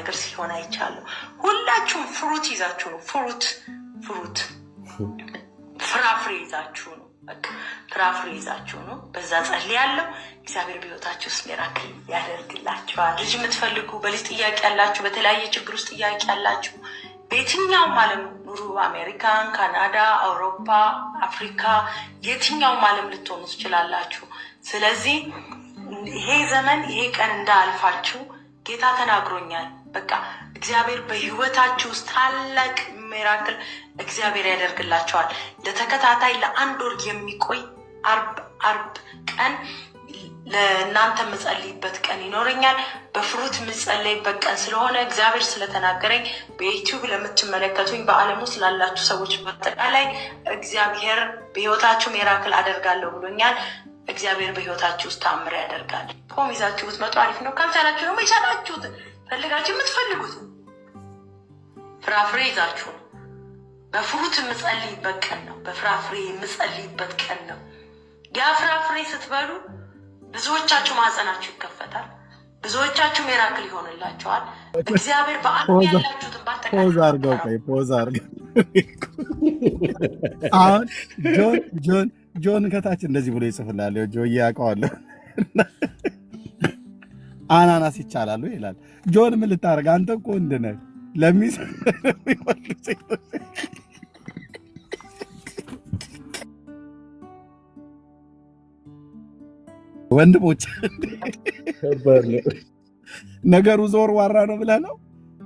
ነገር ሲሆን አይቻለሁ። ሁላችሁም ፍሩት ይዛችሁ ነው። ፍሩት ፍራፍሬ ይዛችሁ ነው። በቃ ፍራፍሬ ይዛችሁ ነው። በዛ ጸልያለሁ። እግዚአብሔር በሕይወታችሁ ውስጥ ሚራክል ያደርግላችኋል። ልጅ የምትፈልጉ በልጅ ጥያቄ ያላችሁ፣ በተለያየ ችግር ውስጥ ጥያቄ ያላችሁ በየትኛውም ዓለም ኑሩ፣ አሜሪካን፣ ካናዳ፣ አውሮፓ፣ አፍሪካ የትኛውም ዓለም ልትሆኑ ትችላላችሁ። ስለዚህ ይሄ ዘመን ይሄ ቀን እንዳልፋችሁ ጌታ ተናግሮኛል። በቃ እግዚአብሔር በሕይወታችሁ ውስጥ ታላቅ ሚራክል እግዚአብሔር ያደርግላችኋል። ለተከታታይ ለ1 ወር የሚቆይ አርብ ቀን ለእናንተ የምጸልይበት ቀን ይኖረኛል። በፍሩት የምጸልይበት ቀን ስለሆነ እግዚአብሔር ስለተናገረኝ በዩቲዩብ ለምትመለከቱኝ በዓለም ውስጥ ላላችሁ ሰዎች በአጠቃላይ እግዚአብሔር በሕይወታችሁ ሚራክል አደርጋለሁ ብሎኛል። እግዚአብሔር በሕይወታችሁ ውስጥ ተአምር ያደርጋል። ፖም ይዛችሁ ብትመጡ አሪፍ ነው። ካልቻላችሁ ደግሞ የቻላችሁትን ፈልጋችሁ የምትፈልጉትን ፍራፍሬ ይዛችሁ ነው። በፍሩት የምጸልይበት ቀን ነው። በፍራፍሬ የምጸልይበት ቀን ነው። ያ ፍራፍሬ ስትበሉ ብዙዎቻችሁ ማህፀናችሁ ይከፈታል። ብዙዎቻችሁ ሚራክል ይሆንላችኋል። እግዚአብሔር በዓለም ያላችሁትን ባጠቃላይ ፖዝ አድርገው አሁን ጆን ከታች እንደዚህ ብሎ ይጽፍላል። ጆ ያውቀዋለሁ። አናናስ ይቻላሉ ይላል። ጆን ምን ልታደርግ አንተ እኮ እንድነህ ወንድሞች ነገሩ ዞር ዋራ ነው ብለህ ነው።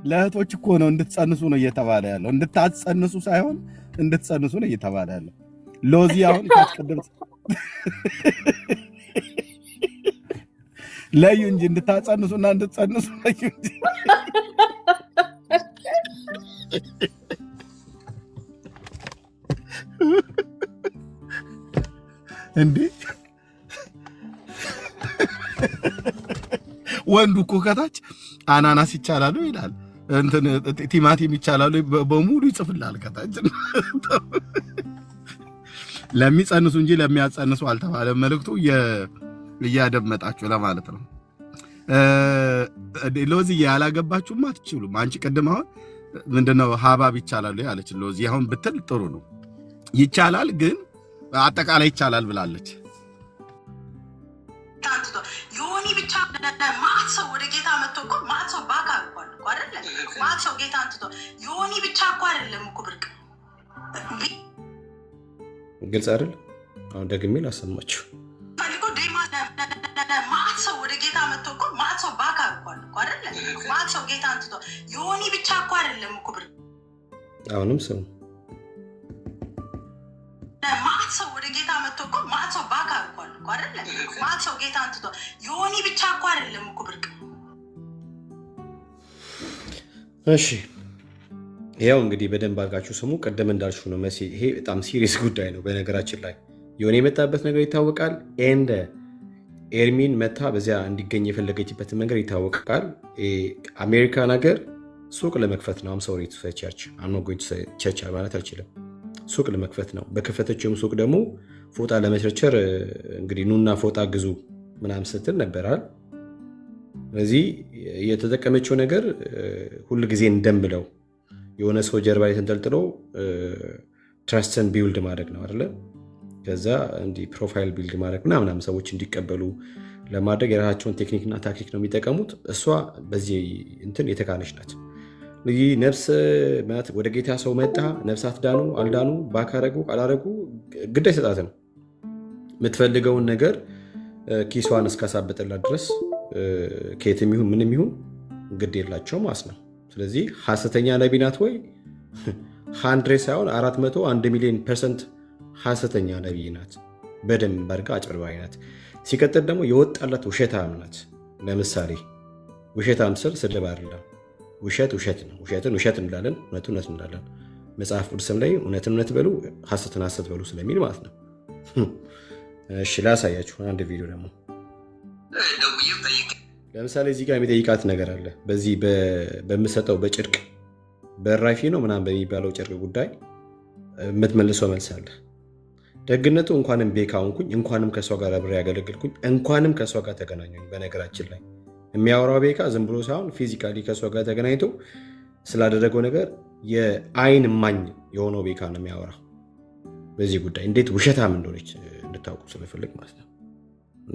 ለእህቶች እኮ ነው እንድትጸንሱ ነው እየተባለ ያለው። እንድታጸንሱ ሳይሆን እንድትጸንሱ ነው እየተባለ ያለው። ሎዚ አሁን ካስቀደም ለዩ እንጂ እንድታጸንሱና እንድትጸንሱ ለዩ እንጂ እንዴ ወንዱ እኮ ከታች አናናስ ይቻላሉ ይላል፣ እንትን ቲማቲም ይቻላሉ በሙሉ ይጽፍላል ከታች። ለሚጸንሱ እንጂ ለሚያጸንሱ አልተባለም። መልእክቱ እያደመጣችሁ ለማለት ነው። ሎዚ ያላገባችሁም አትችሉም። አንቺ ቅድም አሁን ምንድነው ሀባብ ይቻላሉ ያለች ሎዚ አሁን ብትል ጥሩ ነው። ይቻላል ግን አጠቃላይ ይቻላል ብላለች። ዮኒ ብቻ ማት ሰው ወደ ጌታ መጥቶ እኮ ማት ሰው ባካ እንኳን እኮ አይደለም ማት ሰው ጌታ አንትቶ ዮኒ ብቻ እኮ አይደለም እኮ ብርቅ ግልጽ አይደል? አሁን ደግሜ ላሰማችሁ። ማት ሰው ወደ ጌታ መጥቶ እኮ ማት ሰው ባካ እንኳን እኮ አይደለም ማት ሰው ጌታ አንትቶ ዮኒ ብቻ እኮ አይደለም እኮ ብርቅ አሁንም ስሙ ማት ሰው ወደ ጌታ መጥቶ እኮ ማት ሰው ባካ እንኳን እኮ አይደለም ማት ሰው ጌታ አንትቶ ዮኒ ብቻ እኮ አይደለም እኮ ብርቅ። እሺ ያው እንግዲህ በደንብ አድርጋችሁ ስሙ። ቀደም እንዳልሹ ነው መሲ፣ ይሄ በጣም ሲሪየስ ጉዳይ ነው። በነገራችን ላይ ዮኒ የመጣበት ነገር ይታወቃል። ኤንድ ኤርሚን መታ በዚያ እንዲገኝ የፈለገችበትን መንገድ ይታወቃል። አሜሪካን ሀገር ሱቅ ለመክፈት ነው። አምሳውሪ ቸርች አምኖጎኝ ቸርች ማለት አልችልም። ሱቅ ለመክፈት ነው። በከፈተችውም ሱቅ ደግሞ ፎጣ ለመቸርቸር እንግዲህ ኑና ፎጣ ግዙ ምናምን ስትል ነበራል። ስለዚህ የተጠቀመችው ነገር ሁል ጊዜ እንደምለው የሆነ ሰው ጀርባ ላይ ተንጠልጥሎ ትራስትን ቢውልድ ማድረግ ነው አይደለ? ከዛ እንዲህ ፕሮፋይል ቢልድ ማድረግ ምናምን ሰዎች እንዲቀበሉ ለማድረግ የራሳቸውን ቴክኒክና ታክቲክ ነው የሚጠቀሙት። እሷ በዚህ እንትን የተካነች ናት። ይህ ነፍስ ወደ ጌታ ሰው መጣ፣ ነፍሳት ዳኑ አልዳኑ፣ ባካረጉ አላረጉ ግድ አይሰጣትም። የምትፈልገውን ነገር ኪሷን እስካሳበጠላት ድረስ ከየትም ይሁን ምንም ይሁን ግድ የላቸው ማለት ነው። ስለዚህ ሐሰተኛ ነቢ ናት ወይ? 100 ሳይሆን 400 1 ሚሊዮን % ሐሰተኛ ነቢይ ናት። በደንብ አድርጋ አጭበርባሪ ናት። ሲቀጥል ደግሞ የወጣላት ውሸታም ናት። ለምሳሌ ውሸታም ስል ስድብ አይደለም። ውሸት ውሸት ነው። ውሸትን ውሸት እንላለን፣ እውነትን እውነት እንላለን። መጽሐፍ ቅዱስም ላይ እውነትን እውነት በሉ ሐሰትን ሐሰት በሉ ስለሚል ማለት ነው። እሺ ላሳያችሁ አንድ ቪዲዮ ደግሞ። ለምሳሌ እዚህ ጋር የሚጠይቃት ነገር አለ። በዚህ በምሰጠው በጭርቅ በራፊ ነው ምናምን በሚባለው ጨርቅ ጉዳይ የምትመልሰው መልስ አለ። ደግነቱ እንኳንም ቤካ ሆንኩኝ፣ እንኳንም ከእሷ ጋር አብሬ ያገለግልኩኝ፣ እንኳንም ከእሷ ጋር ተገናኙኝ። በነገራችን ላይ የሚያወራው ቤካ ዝም ብሎ ሳይሆን ፊዚካሊ ከእሷ ጋር ተገናኝቶ ስላደረገው ነገር የአይን እማኝ የሆነው ቤካ ነው የሚያወራ በዚህ ጉዳይ እንዴት ውሸታም እንደሆነች እንድታውቁ ስለፈልግ ማለት ነው።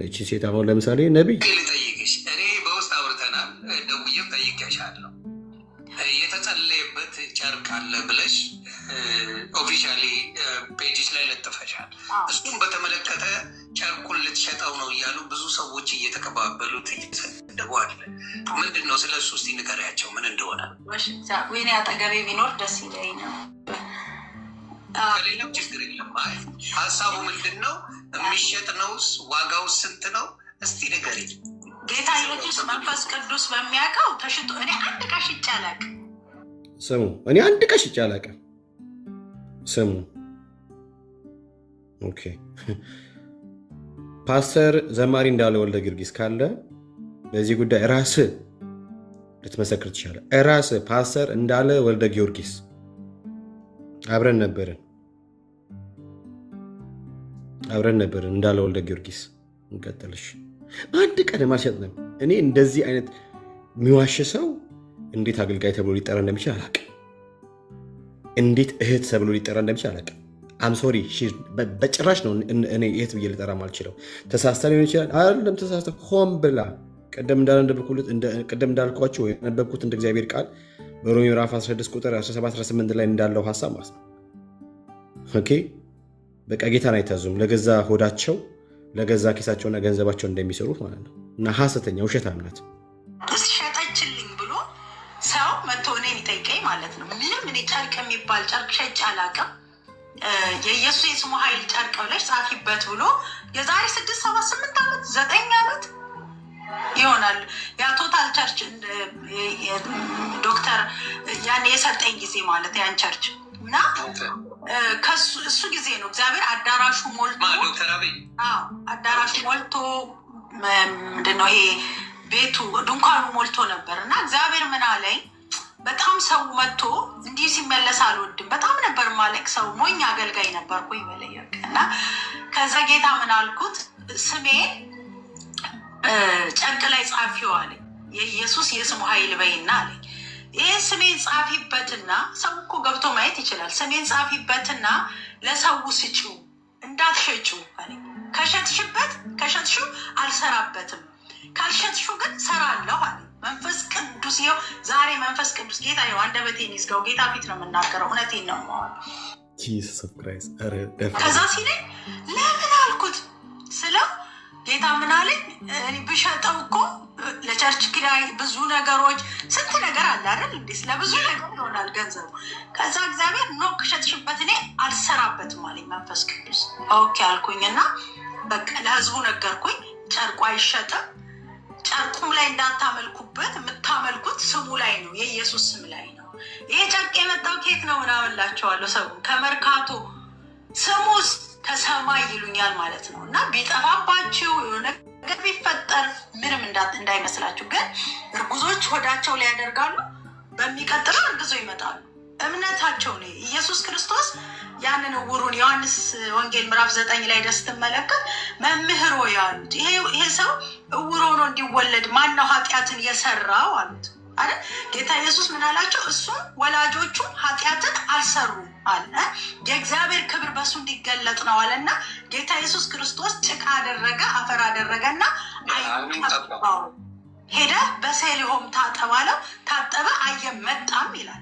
እቺ ሴት አሁን ለምሳሌ ነቢይ ልጠይቅሽ፣ እኔ በውስጥ አውርተናል፣ ደውዬም ጠይቄሻለሁ። የተጸለየበት ጨርቅ አለ ብለሽ ኦፊሻሊ ፔጅስ ላይ ለጥፈሻል። እሱም በተመለከተ ጨርቁን ልትሸጠው ነው እያሉ ብዙ ሰዎች እየተቀባበሉት እየተሰደቡ አለ። ምንድን ነው? ስለ እሱ እስኪ ንገሪያቸው ምን እንደሆነ። ወይኔ አጠገቤ ቢኖር ደስ ይለኝ ነው። ከሌለም ችግር የለም። ሀሳቡ ምንድን ነው? የሚሸጥ ነውስ? ዋጋው ስንት ነው? እስቲ ንገሪኝ። ጌታ ኢየሱስ መንፈስ ቅዱስ በሚያውቀው ተሽጦ እኔ አንድ ዕቃ ሽጬ አላውቅም። ስሙ፣ እኔ አንድ ዕቃ ሽጬ አላውቅም። ስሙ። ኦኬ። ፓስተር ዘማሪ እንዳለ ወልደ ጊዮርጊስ ካለ በዚህ ጉዳይ ራስህ ልትመሰክር ትችላለህ። ራስህ ፓስተር እንዳለ ወልደ ጊዮርጊስ አብረን ነበርን እንዳለ ወልደ ጊዮርጊስ እንቀጥልሽ። አንድ ቀንም አልሸጥንም። እኔ እንደዚህ አይነት የሚዋሽ ሰው እንዴት አገልጋይ ተብሎ ሊጠራ እንደሚችል አላውቅም። እንዴት እህት ተብሎ ሊጠራ እንደሚችል አላውቅም። አም ሶሪ በጭራሽ ነው እኔ እህት ብዬ ልጠራ ማልችለው። ተሳስታ ሊሆን ይችላል። አይደለም ተሳስታ፣ ሆን ብላ ቅድም እንዳልኳቸው የነበብኩት እንደ እግዚአብሔር ቃል በሮሜ ምዕራፍ 16 ቁጥር 17-18 ላይ እንዳለው ሀሳብ ማለት ነው። ኦኬ በቃ ጌታን አይታዙም። ለገዛ ሆዳቸው ለገዛ ኪሳቸውና ገንዘባቸው እንደሚሰሩት ማለት ነው። እና ሐሰተኛ ውሸታም ናት። ሸጠችልኝ ብሎ ሰው መጥቶ እኔን ይጠይቀኝ ማለት ነው። ምንም እኔ ጨርቅ የሚባል ጨርቅ ሸጬ አላውቅም። የኢየሱስ የስሙ ኃይል ጨርቅ ብለሽ ጻፊበት ብሎ የዛሬ 6 7 8 ዓመት 9 ዓመት ይሆናል ያ ቶታል ቸርች ዶክተር ያን የሰጠኝ ጊዜ ማለት ያን ቸርች እና እሱ ጊዜ ነው እግዚአብሔር አዳራሹ ሞልቶ አዳራሹ ሞልቶ ምንድነው ይሄ ቤቱ ድንኳኑ ሞልቶ ነበር። እና እግዚአብሔር ምን አለኝ፣ በጣም ሰው መጥቶ እንዲህ ሲመለስ አልወድም። በጣም ነበር ማለቅ ሰው ሞኝ አገልጋይ ነበርኩኝ በለየቅ እና ከዛ ጌታ ምን አልኩት፣ ስሜን ጨርቅ ላይ ጻፊው አለኝ። የኢየሱስ የስሙ ኃይል በይና አለኝ። ይህ ስሜን ጻፊበትና ሰው እኮ ገብቶ ማየት ይችላል። ስሜን ጻፊበትና ለሰው ስጪው እንዳትሸጪው አለኝ። ከሸጥሽው አልሰራበትም፣ ካልሸጥሽው ግን ሰራለሁ አለኝ። መንፈስ ቅዱስ ይኸው ዛሬ መንፈስ ቅዱስ ጌታ ይኸው አንደበቴን ይዝጋው። ጌታ ፊት ነው የምናገረው፣ እውነቴን ነው የማወራው። ከዛ ሲለኝ ለምን አልኩት ስለው ጌታ ምን አለኝ፣ ብሸጠው እኮ ለቸርች ኪራይ ብዙ ነገሮች ስንት ነገር አለ አይደል እንዴ? ለብዙ ነገር ይሆናል ገንዘቡ። ከዛ እግዚአብሔር ነው ከሸጥሽበት እኔ አልሰራበትም አለኝ መንፈስ ቅዱስ። ኦኬ አልኩኝና በቃ ለህዝቡ ነገርኩኝ። ጨርቁ አይሸጥም፣ ጨርቁም ላይ እንዳታመልኩበት፣ የምታመልኩት ስሙ ላይ ነው፣ የኢየሱስ ስም ላይ ነው። ይሄ ጨርቅ የመጣው ኬት ነው ምናምን ላቸዋለሁ። ሰው ከመርካቶ ስሙስ ከሰማይ ይሉኛል ማለት ነው። እና ቢጠፋባችሁ የሆነ ነገር ቢፈጠር ምንም እንዳይመስላችሁ። ግን እርጉዞች ሆዳቸው ላይ ያደርጋሉ፣ በሚቀጥለው እርግዞ ይመጣሉ። እምነታቸው ነው። ኢየሱስ ክርስቶስ ያንን እውሩን ዮሐንስ ወንጌል ምዕራፍ 9 ላይ ደስ ትመለከት መምህሮ ያሉት ይሄ ሰው እውር ሆኖ እንዲወለድ ማነው ኃጢአትን የሰራው አሉት አይደል? ጌታ ኢየሱስ ምን አላቸው? እሱም ወላጆቹ ኃጢአትን አልሰሩም አለ፣ የእግዚአብሔር ክብር በሱ እንዲገለጥ ነው አለና ጌታ ኢየሱስ ክርስቶስ ጭቃ አደረገ፣ አፈር አደረገና ሄደ፣ በሴሊሆም ታጠባለው፣ ታጠበ፣ አየም መጣም ይላል።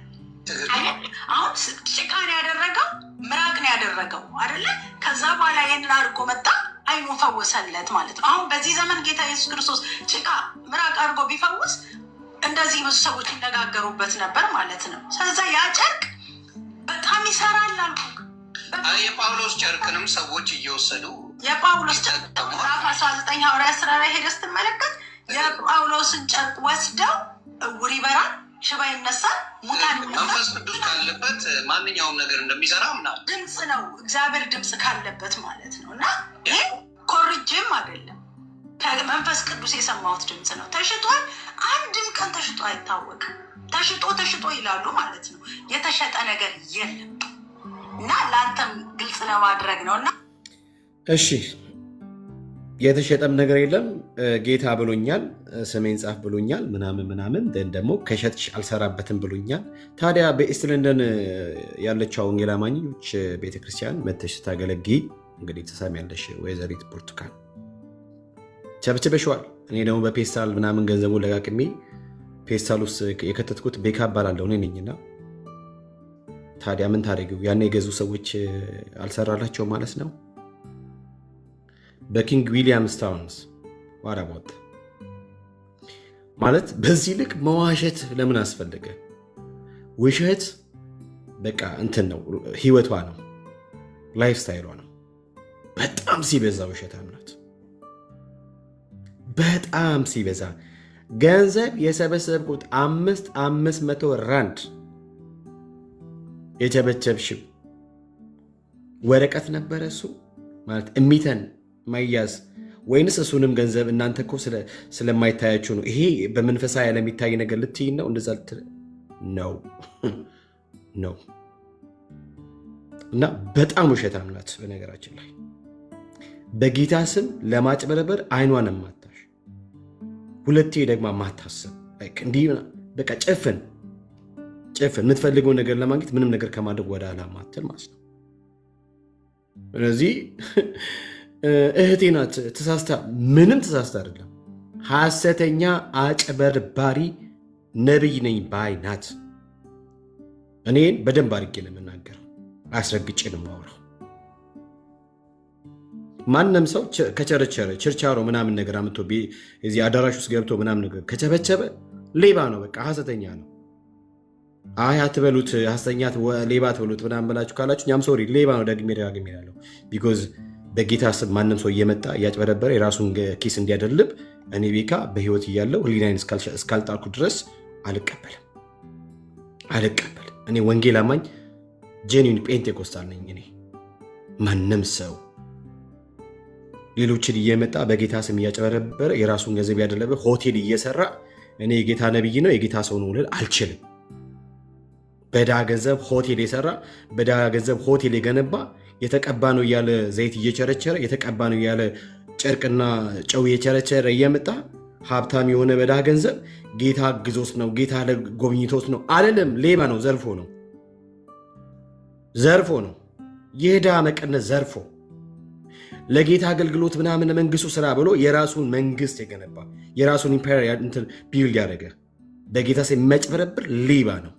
አሁን ጭቃን ያደረገው ምራቅን ያደረገው አይደለ? ከዛ በኋላ ይህንን አድርጎ መጣ፣ አይኑ ፈወሰለት ማለት ነው። አሁን በዚህ ዘመን ጌታ ኢየሱስ ክርስቶስ ጭቃ ምራቅ አድርጎ ቢፈውስ እንደዚህ ብዙ ሰዎች ይነጋገሩበት ነበር ማለት ነው። ስለዛ ያ ጨርቅ በጣም ይሰራል አልኩ። የጳውሎስ ጨርቅንም ሰዎች እየወሰዱ የጳውሎስ ጨርቅ ምዕራፍ 19 ሐዋርያት ሥራ ላይ ሄደህ ስትመለከት የጳውሎስን ጨርቅ ወስደው እውር ይበራል፣ ሽባ ይነሳል፣ ሙታን መንፈስ ቅዱስ ካለበት ማንኛውም ነገር እንደሚሰራ ምናምን ድምፅ ነው፣ እግዚአብሔር ድምፅ ካለበት ማለት ነው። እና ይሄ ኮርጅም አይደለም፣ ከመንፈስ ቅዱስ የሰማሁት ድምፅ ነው። ተሽጧል፣ አንድም ቀን ተሽጦ አይታወቅም። ተሽጦ ይላሉ ማለት ነው። የተሸጠ ነገር የለም። እና ለአንተም ግልጽ ለማድረግ ነው። እና እሺ የተሸጠም ነገር የለም። ጌታ ብሎኛል፣ ስሜን ጻፍ ብሎኛል፣ ምናምን ደግሞ ከሸጥሽ አልሰራበትም ብሎኛል። ታዲያ በኢስት ለንደን ያለችው ወንጌል አማኞች ቤተክርስቲያን መተሽ ስታገለጊ እንግዲህ ትሰሚያለሽ። ወይዘሪት ብርቱካን ቸብችበሽዋል። እኔ ደግሞ በፔስታል ምናምን ገንዘቡን ለቃቅሜ ፔስታል ውስጥ የከተትኩት ቤካ እባላለሁ እኔ ነኝና፣ ታዲያ ምን ታደርጊው? ያኔ የገዙ ሰዎች አልሰራላቸው ማለት ነው። በኪንግ ዊሊያምስ ታውንስ ዋራቦት ማለት በዚህ ልክ መዋሸት ለምን አስፈለገ? ውሸት በቃ እንትን ነው፣ ህይወቷ ነው፣ ላይፍ ስታይሏ ነው። በጣም ሲበዛ ውሸታም ናት። በጣም ሲበዛ ገንዘብ የሰበሰብኩት 500 ራንድ የቸበቸብሽው ወረቀት ነበረ። እሱ ማለት እሚተን ማያዝ ወይንስ እሱንም ገንዘብ እናንተ እኮ ስለማይታያችሁ ነው። ይሄ በመንፈሳዊ ዓለም የሚታይ ነገር ልትይ ነው? እንደዛ ነው ነው። እና በጣም ውሸታም ናት። በነገራችን ላይ በጌታ ስም ለማጭበረበር አይኗን ማታሽ፣ ሁለቴ ደግሞ ማታስብ እንዲህ በቃ ጭፍን የምትፈልገውን ነገር ለማግኘት ምንም ነገር ከማድረግ ወደ ኋላ ማትል ማለት ነው። ስለዚህ እህቴ ናት ተሳስታ፣ ምንም ተሳስታ አይደለም። ሐሰተኛ አጭበርባሪ ነብይ ነኝ ባይ ናት። እኔን በደንብ አድርጌ ነው የምናገረው፣ አስረግጬ ነው የማወራው። ማንም ሰው ከቸረቸረ ችርቻሮ ምናምን ነገር አምጥቶ እዚህ አዳራሽ ውስጥ ገብቶ ምናምን ነገር ከቸበቸበ ሌባ ነው፣ በቃ ሐሰተኛ ነው። አይ አትበሉት፣ ሐሰተኛ ሌባ አትበሉት ምናምን ብላችሁ ካላችሁ እኛም ሶሪ ሌባ ነው ደግሜ እላለሁ። ቢኮዝ በጌታ ስም ማንም ሰው እየመጣ እያጭበረበረ የራሱን ኪስ እንዲያደልብ እኔ ቤካ በህይወት እያለው ህሊናዬን እስካልጣልኩ ድረስ አልቀበልም። እኔ ወንጌል አማኝ ጄኒውን ጴንጤኮስታል ነኝ። እኔ ማንም ሰው ሌሎችን እየመጣ በጌታ ስም እያጭበረበረ የራሱን ገንዘብ ያደለበ ሆቴል እየሰራ እኔ የጌታ ነብይ ነው የጌታ ሰው ነው ልል አልችልም። በድሃ ገንዘብ ሆቴል የሰራ በድሃ ገንዘብ ሆቴል የገነባ የተቀባ ነው እያለ ዘይት እየቸረቸረ የተቀባ ነው እያለ ጨርቅና ጨው እየቸረቸረ እየመጣ ሀብታም የሆነ በድሃ ገንዘብ ጌታ ግዞት ነው ጌታ ጎብኝቶት ነው አለለም። ሌባ ነው፣ ዘርፎ ነው የድሃ መቀነት ዘርፎ ለጌታ አገልግሎት ምናምን መንግስቱ ስራ ብሎ የራሱን መንግስት የገነባ የራሱን ኢምፔሪያል እንትን ቢልድ ያደረገ በጌታ ሰው የሚያጭበረብር ሌባ ነው።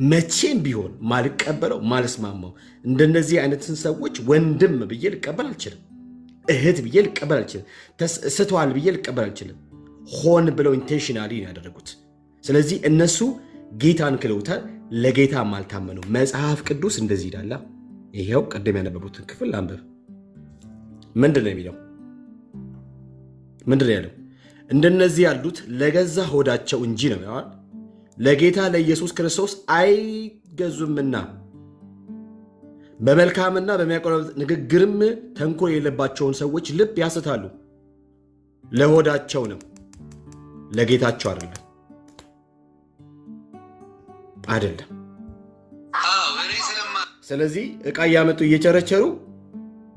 መቼም ቢሆን ማልቀበለው ማልስማማው እንደነዚህ አይነትን ሰዎች ወንድም ብዬ ልቀበል አልችልም። እህት ብዬ ልቀበል አልችልም። ስተዋል ብዬ ልቀበል አልችልም። ሆን ብለው ኢንቴንሽናሊ ያደረጉት። ስለዚህ እነሱ ጌታን ክለውታል፣ ለጌታ ማልታመኑ። መጽሐፍ ቅዱስ እንደዚህ ይላል። ይሄው ቀደም ያነበቡትን ክፍል አንብብ። ምንድን ነው የሚለው? ምንድን ነው ያለው? እንደነዚህ ያሉት ለገዛ ሆዳቸው እንጂ ነው ያዋል ለጌታ ለኢየሱስ ክርስቶስ አይገዙምና በመልካምና በሚያቆረብ ንግግርም ተንኮል የሌለባቸውን ሰዎች ልብ ያስታሉ። ለሆዳቸው ነው፣ ለጌታቸው አይደለም። ስለዚህ ዕቃ እያመጡ እየቸረቸሩ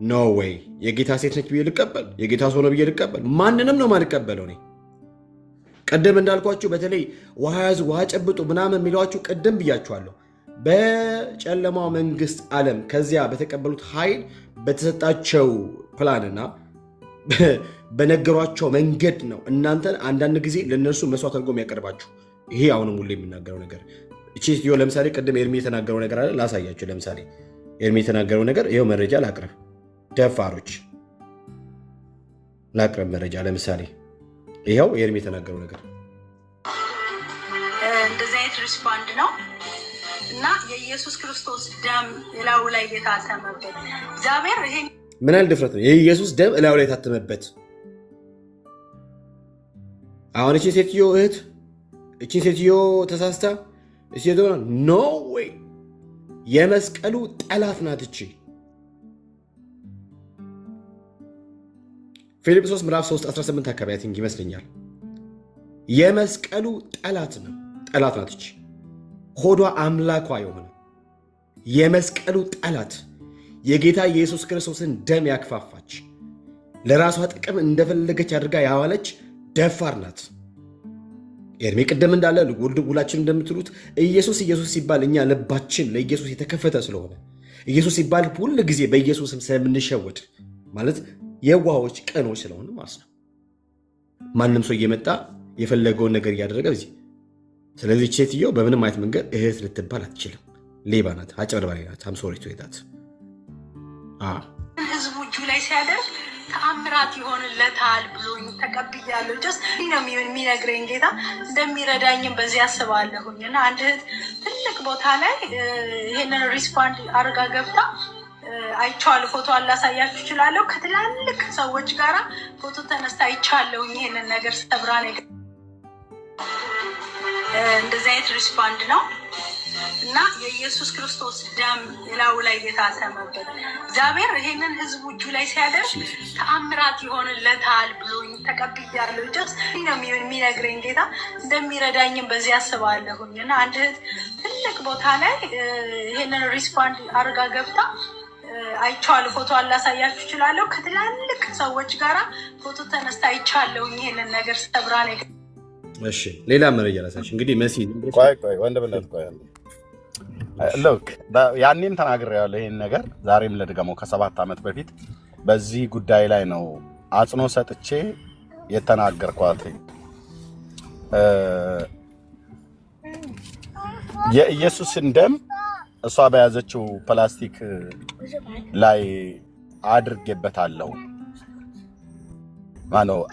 ኖ ወይ የጌታ ሴት ነች ብዬ ልቀበል፣ የጌታ ሰው ነው ብዬ ልቀበል? ማንንም ነው ማልቀበለው። እኔ ቀደም እንዳልኳችሁ በተለይ ውሃ ያዙ ውሃ ጨብጡ ምናምን የሚለዋችሁ ቀደም ብያችኋለሁ። በጨለማው መንግስት ዓለም ከዚያ በተቀበሉት ኃይል በተሰጣቸው ፕላንና በነገሯቸው መንገድ ነው እናንተን አንዳንድ ጊዜ ለእነርሱ መስዋዕት አድርጎ የሚያቀርባችሁ። ይሄ አሁንም ሁሌ የምናገረው ነገር እቺ ስትዮ ለምሳሌ ቅድም ኤርሚ የተናገረው ነገር አለ ላሳያችሁ። ለምሳሌ ኤርሚ የተናገረው ነገር ይኸው መረጃ ላቅርብ። ደፋሮች ላቅርብ መረጃ። ለምሳሌ ይኸው ኤርሚ የተናገረው ነገር እንደዚህ አይነት ሪስፖንድ ነው እና የኢየሱስ ክርስቶስ ደም እላዩ ላይ የታተመበት እግዚአብሔር ይሄ ምን ያህል ድፍረት ነው! የኢየሱስ ደም እላዩ ላይ የታተመበት። አሁን እቺ ሴትዮ እህት እቺ ሴትዮ ተሳስታ ኖ ወይ የመስቀሉ ጠላት ናት። እቺ ፊልጵስዩስ ምዕራፍ 3:18 አካባቢ ቲንክ ይመስለኛል። የመስቀሉ ጠላት ናት እቺ። ሆዷ አምላኳ የሆነ የመስቀሉ ጠላት የጌታ ኢየሱስ ክርስቶስን ደም ያክፋፋች ለራሷ ጥቅም እንደፈለገች አድርጋ ያዋለች ደፋር ናት። ኤርሜ ቅድም እንዳለ ሁላችን እንደምትሉት ኢየሱስ ሲባል እኛ ልባችን ለኢየሱስ የተከፈተ ስለሆነ ኢየሱስ ሲባል ሁል ጊዜ በኢየሱስም ስለምንሸወድ ማለት የዋሆች ቀኖች ስለሆነ ማለት ነው። ማንም ሰው እየመጣ የፈለገውን ነገር እያደረገ እዚህ። ስለዚህ ሴትየው በምንም አይነት መንገድ እህት ልትባል አትችልም። ሌባ ናት፣ አጭበርባሪ ናት። አምሶሪ ትወጣት ህዝቡ እጁ ላይ ሲያደርግ ተአምራት ይሆንለታል ብሎ ተቀብያለሁ። ጀስት ነው የሚነግረኝ ጌታ እንደሚረዳኝም በዚህ አስባለሁኝ። እና አንድ እህት ትልቅ ቦታ ላይ ይሄንን ሪስፖንድ አርጋ ገብታ አይቻለሁ። ፎቶ አላሳያችሁ እችላለሁ። ከትላልቅ ሰዎች ጋራ ፎቶ ተነስታ አይቻለሁኝ። ይሄንን ነገር ሰብራ ነው እንደዚህ አይነት ሪስፖንድ ነው። እና የኢየሱስ ክርስቶስ ደም የላዩ ላይ የታተመበት እግዚአብሔር ይሄንን ህዝቡ እጁ ላይ ሲያደርግ ተአምራት ይሆንለታል ብሎ ተቀብያለሁ። ጀስት ነው የሚነግረኝ ጌታ እንደሚረዳኝም በዚህ አስባለሁኝ። እና አንድ እህት ትልቅ ቦታ ላይ ይሄንን ሪስፖንድ አርጋ ገብታ አይቻለሁ። ፎቶ አላሳያችሁ እችላለሁ። ከትላልቅ ሰዎች ጋራ ፎቶ ተነስታ አይቻለሁኝ። ይሄንን ነገር ሰብራ ነው። እሺ ሌላ መረጃ ራሳች እንግዲህ መሲ ቆይ ወንድምነት ቆይ ሎክ ያኔም ተናግሬያለሁ ይሄን ነገር ዛሬም ልድገመው። ከ7 ዓመት በፊት በዚህ ጉዳይ ላይ ነው አጽንኦ ሰጥቼ የተናገርኳት። የኢየሱስን ደም እሷ በያዘችው ፕላስቲክ ላይ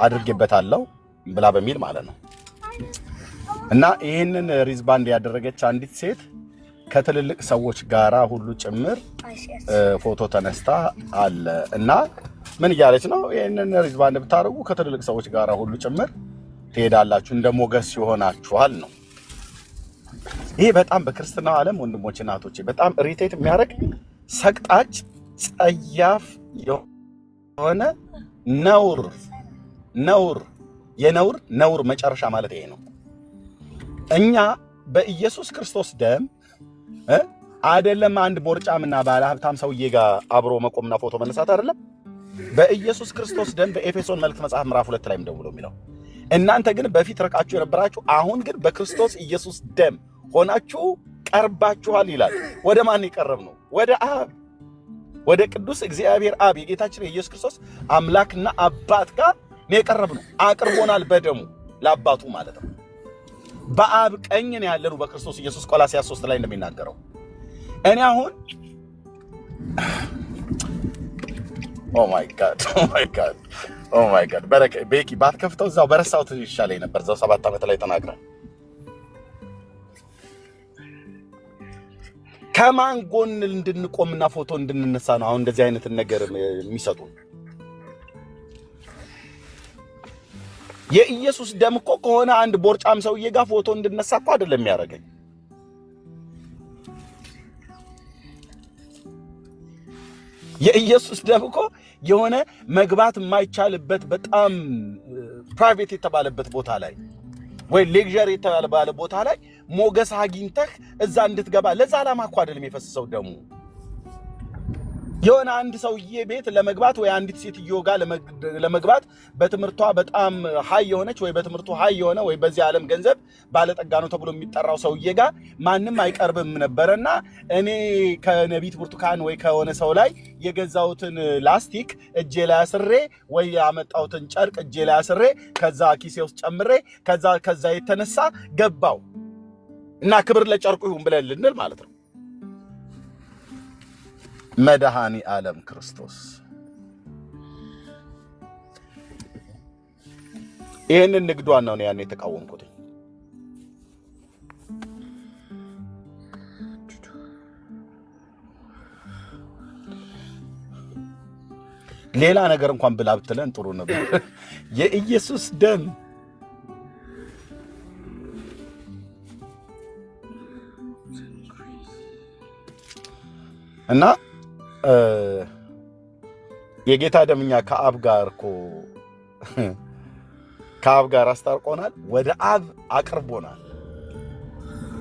አድርጌበታለሁ ብላ በሚል ማለት ነው። እና ይሄንን ሪዝባንድ ያደረገች አንዲት ሴት ከትልልቅ ሰዎች ጋራ ሁሉ ጭምር ፎቶ ተነስታ አለ። እና ምን እያለች ነው? ይሄንን ሪዝባንድ ብታደርጉ ከትልልቅ ሰዎች ጋራ ሁሉ ጭምር ትሄዳላችሁ፣ እንደ ሞገስ ይሆናችኋል ነው። ይሄ በጣም በክርስትናው ዓለም ወንድሞችና እህቶቼ በጣም ሪቴት የሚያደርግ ሰቅጣጭ፣ ጸያፍ የሆነ ነውር መጨረሻ ማለት ይሄ ነው። እኛ በኢየሱስ ክርስቶስ ደም አይደለም አንድ ቦርጫምና ባለ ሀብታም ሰውዬ ጋር አብሮ መቆምና ፎቶ መነሳት አይደለም። በኢየሱስ ክርስቶስ ደም በኤፌሶን መልእክት መጽሐፍ ምዕራፍ 2 ላይ እንደው ብሎ የሚለው እናንተ ግን በፊት ርቃችሁ የነበራችሁ አሁን ግን በክርስቶስ ኢየሱስ ደም ሆናችሁ ቀርባችኋል ይላል። ወደ ማን ይቀርብ ነው? ወደ አብ፣ ወደ ቅዱስ እግዚአብሔር አብ የጌታችን የኢየሱስ ክርስቶስ አምላክና አባት ጋር ነው የቀረብ ነው። አቅርቦናል በደሙ ለአባቱ ማለት ነው። በአብ ቀኝ ነው ያለነው በክርስቶስ ኢየሱስ። ቆላስይስ 3 ላይ እንደሚናገረው እኔ አሁን ኦ ማይ ጋድ በረከ ቤኪ ባትከፍተው እዛው በረሳው ይሻለኝ ነበር። እዛው 7 ዓመት ላይ ተናግረ ከማን ጎን እንድንቆምና ፎቶ እንድንነሳ ነው አሁን እንደዚህ አይነት ነገር የሚሰጡ? የኢየሱስ ደም እኮ ከሆነ አንድ ቦርጫም ሰውዬ ጋር ፎቶ እንድነሳ እኮ አይደለም የሚያደርገኝ። የኢየሱስ ደም እኮ የሆነ መግባት የማይቻልበት በጣም ፕራይቬት የተባለበት ቦታ ላይ ወይ ሌክዠሪ የተባለ ቦታ ላይ ሞገስ አግኝተህ እዛ እንድትገባ ለዛ ዓላማ እኮ አይደለም የፈሰሰው ደሙ። የሆነ አንድ ሰውዬ ቤት ለመግባት ወይ አንዲት ሴትዮ ጋር ለመግባት በትምህርቷ በጣም ሃይ የሆነች ወይ በትምህርቱ ሃይ የሆነ ወይ በዚህ ዓለም ገንዘብ ባለጠጋ ነው ተብሎ የሚጠራው ሰውዬ ጋር ማንም አይቀርብም ነበርና እኔ ከነቢት ብርቱካን ወይ ከሆነ ሰው ላይ የገዛውትን ላስቲክ እጄ ላይ አስሬ ወይ ያመጣውትን ጨርቅ እጄ ላይ አስሬ ከዛ ኪሴ ውስጥ ጨምሬ ከዛ የተነሳ ገባው እና ክብር ለጨርቁ ይሁን ብለን ልንል ማለት ነው። መድኃኒ ዓለም ክርስቶስ ይህንን ንግዷን ነው ያኔ የተቃወምኩት። ሌላ ነገር እንኳን ብላ ብትለን ጥሩ ነበር። የኢየሱስ ደም እና የጌታ ደምኛ ከአብ ጋር አስታርቆናል፣ ወደ አብ አቅርቦናል።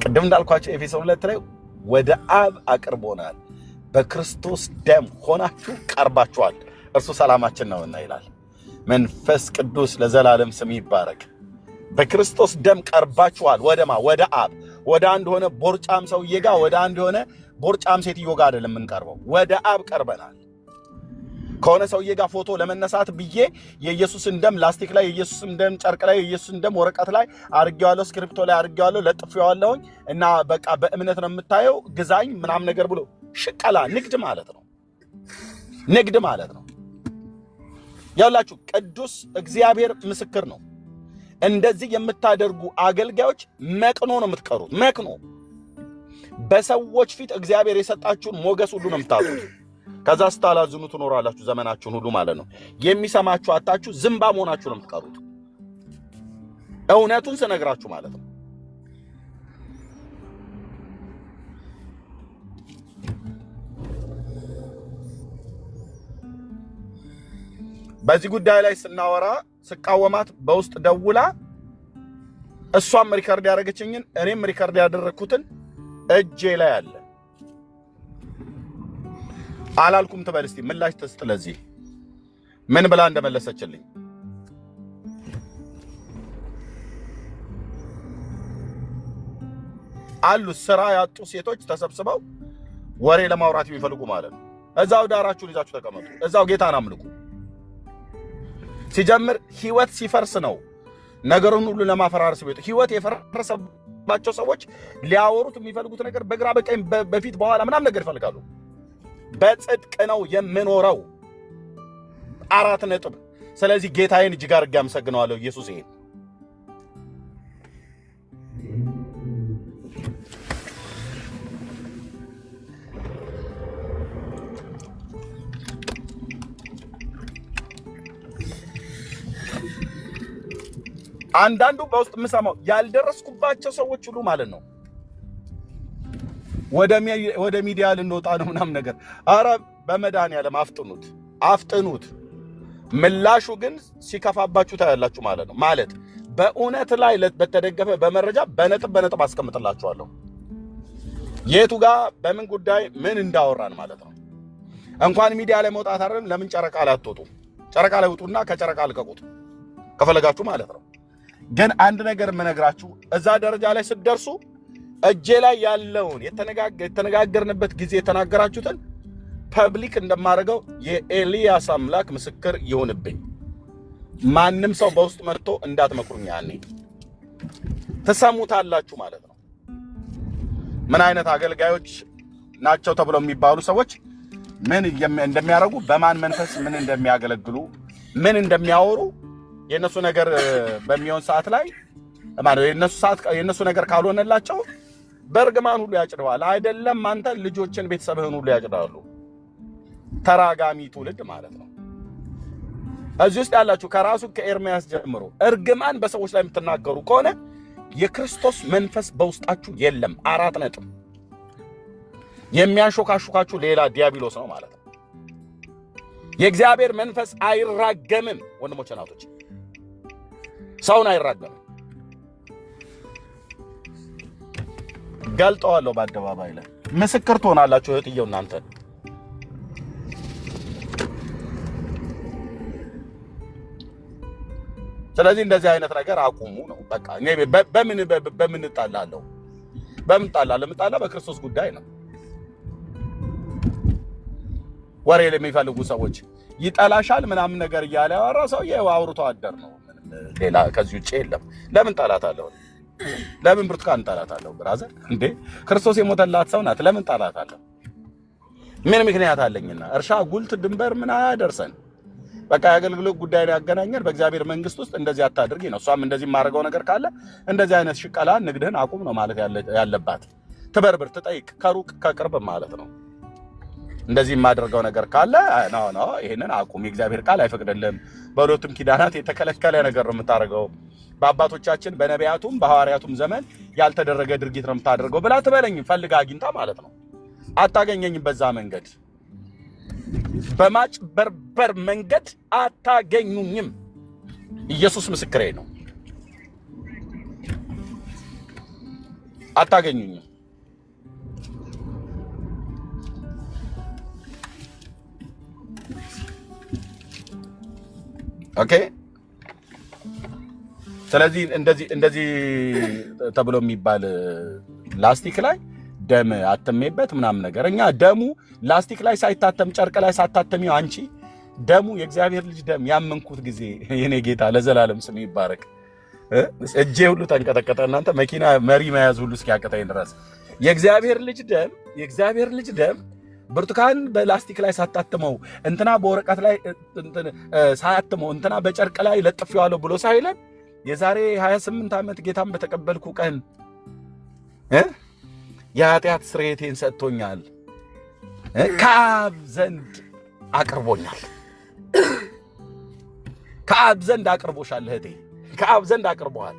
ቅድም እንዳልኳቸው ኤፌሶን 2 ላይ ወደ አብ አቅርቦናል፣ በክርስቶስ ደም ሆናችሁ ቀርባችኋል፣ እርሱ ሰላማችን ነውና ይላል። መንፈስ ቅዱስ ለዘላለም ስም ይባረክ። በክርስቶስ ደም ቀርባችኋል። ወደማ ወደ አብ ወደ አንድ ሆነ ቦርጫም ሰውዬ ጋር ወደ አንድ ሆነ ቦርጫም ሴትዮ ጋር አይደለም የምንቀርበው፣ ወደ አብ ቀርበናል። ከሆነ ሰውዬ ጋር ፎቶ ለመነሳት ብዬ የኢየሱስን ደም ላስቲክ ላይ፣ የኢየሱስን ደም ጨርቅ ላይ፣ የኢየሱስን ደም ወረቀት ላይ አርጌዋለሁ፣ ስክሪፕቶ ላይ አርጌዋለሁ፣ ለጥፌዋለሁኝ እና በቃ በእምነት ነው የምታየው ግዛኝ ምናምን ነገር ብሎ ሽቀላ ንግድ ማለት ነው። ንግድ ማለት ነው። ያላችሁ ቅዱስ እግዚአብሔር ምስክር ነው። እንደዚህ የምታደርጉ አገልጋዮች መቅኖ ነው የምትቀሩት። መቅኖ በሰዎች ፊት እግዚአብሔር የሰጣችሁን ሞገስ ሁሉ ነው የምታጡት። ከዛ ስታላዝኑ ትኖራላችሁ ዘመናችሁን ሁሉ ማለት ነው። የሚሰማችሁ አጣችሁ ዝምባ መሆናችሁ ነው የምትቀሩት። እውነቱን ስነግራችሁ ማለት ነው። በዚህ ጉዳይ ላይ ስናወራ ስቃወማት በውስጥ ደውላ እሷም ሪከርድ ያደረገችኝን እኔም ሪከርድ ያደረግኩትን እጄ ላይ አለ። አላልኩም ትበል እስቲ ምላሽ ትስጥ። ለዚህ ምን ብላ እንደመለሰችልኝ አሉ። ስራ ያጡ ሴቶች ተሰብስበው ወሬ ለማውራት የሚፈልጉ ማለት ነው። እዛው ዳራችሁን ይዛችሁ ተቀመጡ። እዛው ጌታን አምልኩ። ሲጀምር ህይወት ሲፈርስ ነው ነገሩን ሁሉ ለማፈራረስ ቤት ህይወት የፈረሰባቸው ሰዎች ሊያወሩት የሚፈልጉት ነገር በግራ በቀኝ በፊት በኋላ ምናምን ነገር ይፈልጋሉ። በጽድቅ ነው የምኖረው። 4 ነጥብ። ስለዚህ ጌታዬን እጅግ አድርጌ አመሰግነዋለሁ ኢየሱስ። ይሄ አንዳንዱ በውስጥ የምሰማው ያልደረስኩባቸው ሰዎች ሁሉ ማለት ነው ወደ ሚዲያ ልንወጣ ነው ምናምን ነገር። አረ በመድኃኒዓለም አፍጥኑት። ምላሹ ግን ሲከፋባችሁ ታያላችሁ ማለት ነው። ማለት በእውነት ላይ በተደገፈ በመረጃ በነጥብ አስቀምጥላችኋለሁ የቱ ጋር በምን ጉዳይ ምን እንዳወራን ማለት ነው። እንኳን ሚዲያ ላይ መውጣት አይደለም፣ ለምን ጨረቃ ላይ አትወጡ? ጨረቃ ላይ ውጡና ከጨረቃ አልቀቁት ከፈለጋችሁ ማለት ነው። ግን አንድ ነገር የምነግራችሁ እዛ ደረጃ ላይ ስትደርሱ እጄ ላይ ያለውን የተነጋገርንበት ጊዜ የተናገራችሁትን ፐብሊክ እንደማደርገው የኤልያስ አምላክ ምስክር ይሁንብኝ። ማንም ሰው በውስጥ መጥቶ እንዳትመክሩኝ፣ ያኔ ትሰሙታላችሁ ማለት ነው። ምን አይነት አገልጋዮች ናቸው ተብለው የሚባሉ ሰዎች ምን እንደሚያደርጉ፣ በማን መንፈስ ምን እንደሚያገለግሉ፣ ምን እንደሚያወሩ የነሱ ነገር በሚሆን ሰዓት ላይ ማለት የነሱ ነገር ካልሆነላቸው በርግማን ሁሉ ያጭደዋል። አይደለም አንተ ልጆችን ቤተሰብህን ሁሉ ያጭዳሉ። ተራጋሚ ትውልድ ማለት ነው። እዚህ ውስጥ ያላችሁ ከራሱ ከኤርምያስ ጀምሮ እርግማን በሰዎች ላይ የምትናገሩ ከሆነ የክርስቶስ መንፈስ በውስጣችሁ የለም። 4 ነጥብ። የሚያሾካሹካችሁ ሌላ ዲያብሎስ ነው ማለት ነው። የእግዚአብሔር መንፈስ አይራገምም ወንድሞች እናቶች፣ ሰውን አይራገምም። ገልጠዋለሁ በአደባባይ ላይ ምስክር ትሆናላችሁ እህትየው እናንተ። ስለዚህ እንደዚህ አይነት ነገር አቁሙ ነው በቃ። እኔ በምን እጣላለሁ? ምጣላ በክርስቶስ ጉዳይ ነው። ወሬ ለሚፈልጉ ሰዎች ይጠላሻል ምናምን ነገር እያለ ያወራ ሰውዬው አውርቶ አደር ነው። ሌላ ከዚህ ውጭ የለም። ለምን ጣላታለሁ? ለምን ብርቱካን ጣላታለሁ? ብራዘር እንዴ ክርስቶስ የሞተላት ሰው ናት። ለምን ጣላታለሁ? ምን ምክንያት አለኝና? እርሻ ጉልት ድንበር ምን አያደርሰን። በቃ የአገልግሎት ጉዳይ ላይ ያገናኘን። በእግዚአብሔር መንግስት ውስጥ እንደዚህ አታድርጊ ነው። እሷም እንደዚህ የማደርገው ነገር ካለ እንደዚህ አይነት ሽቀላ ንግድህን አቁም ነው ማለት ያለባት። ትበርብር፣ ትጠይቅ፣ ከሩቅ ከቅርብ ማለት ነው። እንደዚህ የማደርገው ነገር ካለ ነው ይሄንን አቁም፣ የእግዚአብሔር ቃል አይፈቅድልም፣ በሁለቱም ኪዳናት የተከለከለ ነገር ነው የምታደርገው፣ በአባቶቻችን በነቢያቱም በሐዋርያቱም ዘመን ያልተደረገ ድርጊት ነው የምታደርገው ብላ ትበለኝ ፈልጋ አግኝታ ማለት ነው። አታገኘኝም። በዛ መንገድ በማጭበርበር መንገድ አታገኙኝም። ኢየሱስ ምስክሬ ነው። አታገኙኝም። ኦኬ። ስለዚህ እንደዚህ ተብሎ የሚባል ላስቲክ ላይ ደም አተሜበት ምናምን ነገር እኛ ደሙ ላስቲክ ላይ ሳይታተም ጨርቅ ላይ ሳታተሚው አንቺ ደሙ የእግዚአብሔር ልጅ ደም ያመንኩት ጊዜ የኔ ጌታ ለዘላለም ስም ይባረክ። እጄ ሁሉ ተንቀጠቀጠ። እናንተ መኪና መሪ መያዝ ሁሉ እስኪያቅተኝ ድረስ የእግዚአብሔር ልጅ ደም ብርቱካን በላስቲክ ላይ ሳታተመው እንትና በወረቀት ላይ ሳያትመው እንትና በጨርቅ ላይ ለጥፌዋለሁ ብሎ ሳይለን የዛሬ 28 ዓመት ጌታን በተቀበልኩ ቀን የኃጢአት ስርየቴን ሰጥቶኛል። ከአብ ዘንድ አቅርቦኛል። ከአብ ዘንድ አቅርቦሻል እህቴ፣ ከአብ ዘንድ አቅርቦሃል።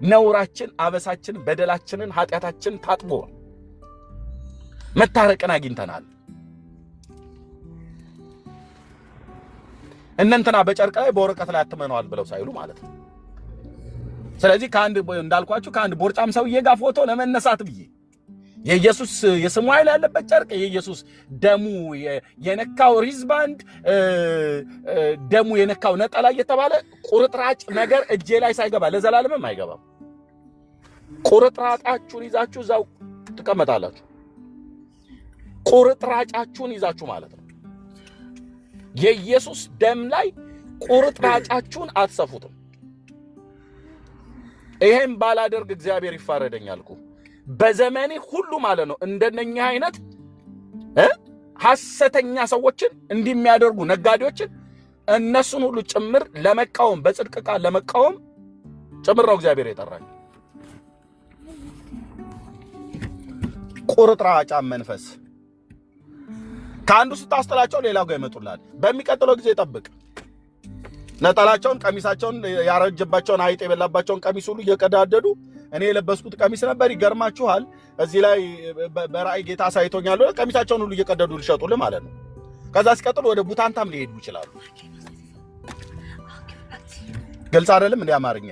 ነውራችን፣ አበሳችን፣ በደላችንን፣ ኃጢአታችን ታጥቦ መታረቅን አግኝተናል። እነንትና በጨርቅ ላይ በወረቀት ላይ አትመነዋል ብለው ሳይሉ ማለት ነው። ስለዚህ እንዳልኳችሁ ከአንድ ቦርጫም ሰውዬ ጋር ፎቶ ለመነሳት ብዬ የኢየሱስ የስሙ ኃይል ያለበት ጨርቅ የኢየሱስ ደሙ የነካው ሪዝባንድ ደሙ የነካው ነጠላ እየተባለ ቁርጥራጭ ነገር እጄ ላይ ሳይገባ ለዘላለምም አይገባም። ቁርጥራጫችሁን ይዛችሁ እዛው ትቀመጣላችሁ። ቁርጥራጫችሁን ይዛችሁ ማለት ነው። የኢየሱስ ደም ላይ ቁርጥራጫችሁን አትሰፉትም። ይሄን ባላደርግ እግዚአብሔር ይፋረደኛል እኮ በዘመኔ ሁሉ ማለት ነው። እንደነኛ አይነት ሐሰተኛ ሰዎችን እንደሚያደርጉ ነጋዴዎችን እነሱን ሁሉ ጭምር ለመቃወም በጽድቅ ቃል ለመቃወም ጭምር ነው እግዚአብሔር የጠራኝ። ቁርጥራጫ መንፈስ ከአንዱ ስታስተላቸው ሌላው ጋር ይመጡላል። በሚቀጥለው ጊዜ ጠብቅ። ነጠላቸውን፣ ቀሚሳቸውን፣ ያረጀባቸውን አይጥ የበላባቸውን ቀሚስ ሁሉ እየቀዳደዱ እኔ የለበስኩት ቀሚስ ነበር ይገርማችኋል፣ እዚህ ላይ በራእይ ጌታ አሳይቶኛል፣ ቀሚሳቸውን ሁሉ እየቀደዱ ሊሸጡልህ ማለት ነው። ከዛ ሲቀጥሉ ወደ ቡታንታም ሊሄዱ ይችላሉ። ግልጽ አይደለም እንዴ አማርኛ?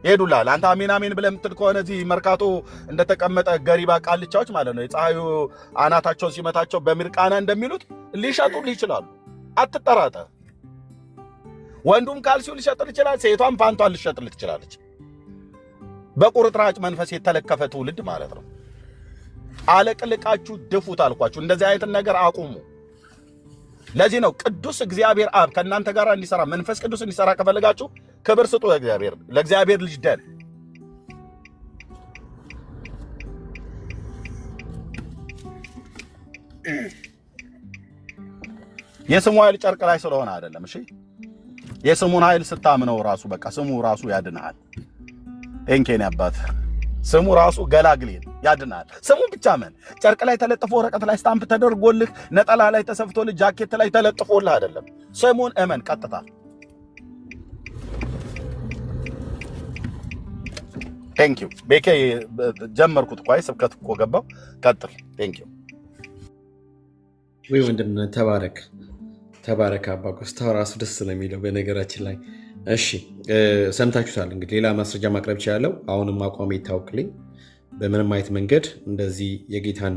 ይሄዱልሃል። አንተ አሜን አሜን ብለህ የምትል ከሆነ እዚህ መርካቶ እንደተቀመጠ ገሪባ ቃልቻዎች ማለት ነው የፀሐዩ አናታቸውን ሲመታቸው በሚርቃና እንደሚሉት ሊሸጡልህ ይችላሉ። አትጠራጠር። ወንዱም ካልሲው ሊሸጥልህ ይችላል፣ ሴቷም ፓንቷን ልትሸጥልህ ትችላለች። በቁርጥራጭ መንፈስ የተለከፈ ትውልድ ማለት ነው። አለቅልቃችሁ ድፉት አልኳችሁ። እንደዚህ አይነት ነገር አቁሙ። ለዚህ ነው ቅዱስ እግዚአብሔር አብ ከእናንተ ጋር እንዲሰራ መንፈስ ቅዱስ እንዲሰራ ከፈለጋችሁ ክብር ስጡ ለእግዚአብሔር ልጅ ደም። የስሙ ኃይል ጨርቅ ላይ ስለሆነ አይደለም። እሺ የስሙን ኃይል ስታምነው ራሱ በቃ ስሙ ራሱ ያድናል። እንኬን ያባት ስሙ ራሱ ገላግሌን ያድናል። ስሙ ብቻ ምን ጨርቅ ላይ ተለጥፎ ወረቀት ላይ ስታምፕ ተደርጎልህ ነጠላ ላይ ተሰፍቶልህ ጃኬት ላይ ተለጥፎልህ አይደለም። ስሙን እመን ቀጥታ። ቴንክ ዩ ቤኬ ጀመርኩት እኮ ስብከት እኮ ገባው። ቀጥል። ቴንክ ዩ ወይ ወንድም ተባረክ አባ ኮስታው ራሱ ደስ ነው የሚለው በነገራችን ላይ። እሺ ሰምታችሁታል እንግዲህ ሌላ ማስረጃ ማቅረብ ይችላል። አሁንም አቋሜ ይታወቅልኝ። በምንም አይነት መንገድ እንደዚህ የጌታን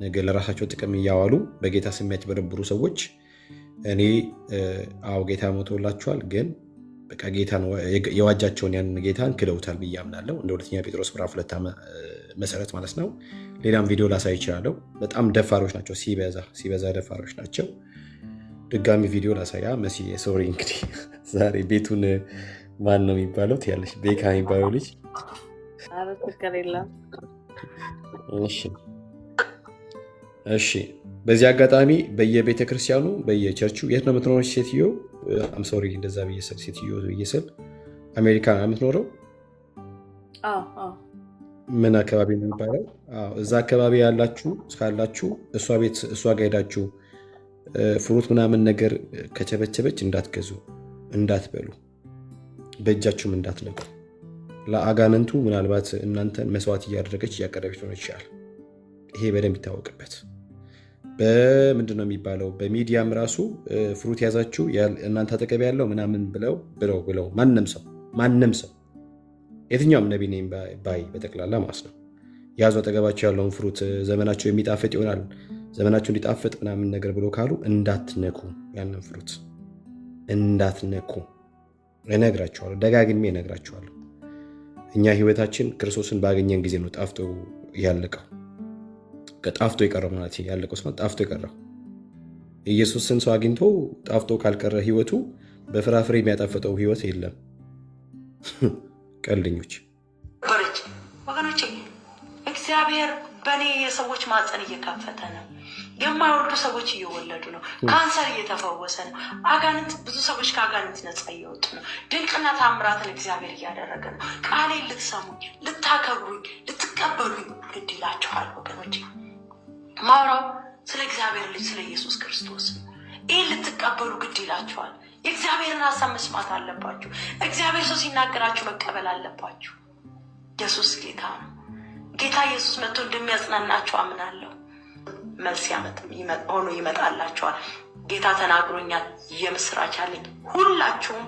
ነገር ለራሳቸው ጥቅም እያዋሉ በጌታ ስም የሚያጭበረብሩ ሰዎች እኔ አዎ ጌታ ሞቶላቸዋል፣ ግን በቃ ጌታን የዋጃቸውን ያን ጌታን ክደውታል ብዬ አምናለሁ። እንደ ሁለተኛ ጴጥሮስ ምዕራፍ 2 መሰረት ማለት ነው። ሌላም ቪዲዮ ላሳይ ይችላለሁ። በጣም ደፋሮች ናቸው፣ ሲበዛ ደፋሮች ናቸው። ድጋሚ ቪዲዮ ላሳያ መሲ ሶሪ። እንግዲህ ዛሬ ቤቱን ማን ነው የሚባለው ትያለሽ? ቤካ የሚባለው ልጅ እሺ። በዚህ አጋጣሚ በየቤተ ክርስቲያኑ በየቸርቹ የት ነው የምትኖረው ሴትዮ? ሶሪ እንደዛ ብየስል ሴትዮ ብየስል አሜሪካ የምትኖረው ምን አካባቢ ነው የሚባለው? እዛ አካባቢ ያላችሁ እስካላችሁ እሷ ጋር ሄዳችሁ ፍሩት ምናምን ነገር ከቸበቸበች እንዳትገዙ፣ እንዳትበሉ፣ በእጃችሁም እንዳትነኩ። ለአጋንንቱ ምናልባት እናንተን መስዋዕት እያደረገች እያቀረበች ሆነ ይችላል። ይሄ በደንብ ይታወቅበት። በምንድን ነው የሚባለው? በሚዲያም ራሱ ፍሩት ያዛችሁ እናንተ አጠገብ ያለው ምናምን ብለው ማንም ሰው የትኛውም ነቢ ነኝ ባይ በጠቅላላ ማለት ነው ያዙ አጠገባቸው ያለውን ፍሩት ዘመናቸው የሚጣፍጥ ይሆናል ዘመናቸው እንዲጣፍጥ ምናምን ነገር ብሎ ካሉ እንዳትነኩ ያንን ፍሩት። እንዳትነኩ እነግራችኋለሁ። ደጋግሜ እነግራችኋለሁ። እኛ ህይወታችን ክርስቶስን ባገኘን ጊዜ ነው ጣፍጦ ያለቀው። ከጣፍጦ የቀረው ማለት ያለቀው ነው። ጣፍጦ የቀረው ኢየሱስን ሰው አግኝቶ ጣፍጦ ካልቀረ ህይወቱ በፍራፍሬ የሚያጣፍጠው ህይወት የለም። ቀልደኞች ወገኖቼ፣ እግዚአብሔር በእኔ የሰዎች ማፀን እየከፈተ ነው። የማይወልዱ ሰዎች እየወለዱ ነው። ካንሰር እየተፈወሰ ነው። አጋንንት ብዙ ሰዎች ከአጋንንት ነፃ እየወጡ ነው። ድንቅና ታምራትን እግዚአብሔር እያደረገ ነው። ቃሌን ልትሰሙኝ፣ ልታከብሩኝ፣ ልትቀበሉኝ ግድ ይላችኋል ወገኖቼ። ማውራው ስለ እግዚአብሔር ልጅ ስለ ኢየሱስ ክርስቶስ ነው። ይህን ልትቀበሉ ግድ ይላችኋል። የእግዚአብሔርን ሀሳብ መስማት አለባችሁ። እግዚአብሔር ሰው ሲናገራችሁ መቀበል አለባችሁ። ኢየሱስ ጌታ ነው። ጌታ ኢየሱስ መጥቶ እንደሚያጽናናችሁ አምናለሁ። መልስ ሆኖ ይመጣላችኋል። ጌታ ተናግሮኛል። የምስራች አለኝ። ሁላችሁም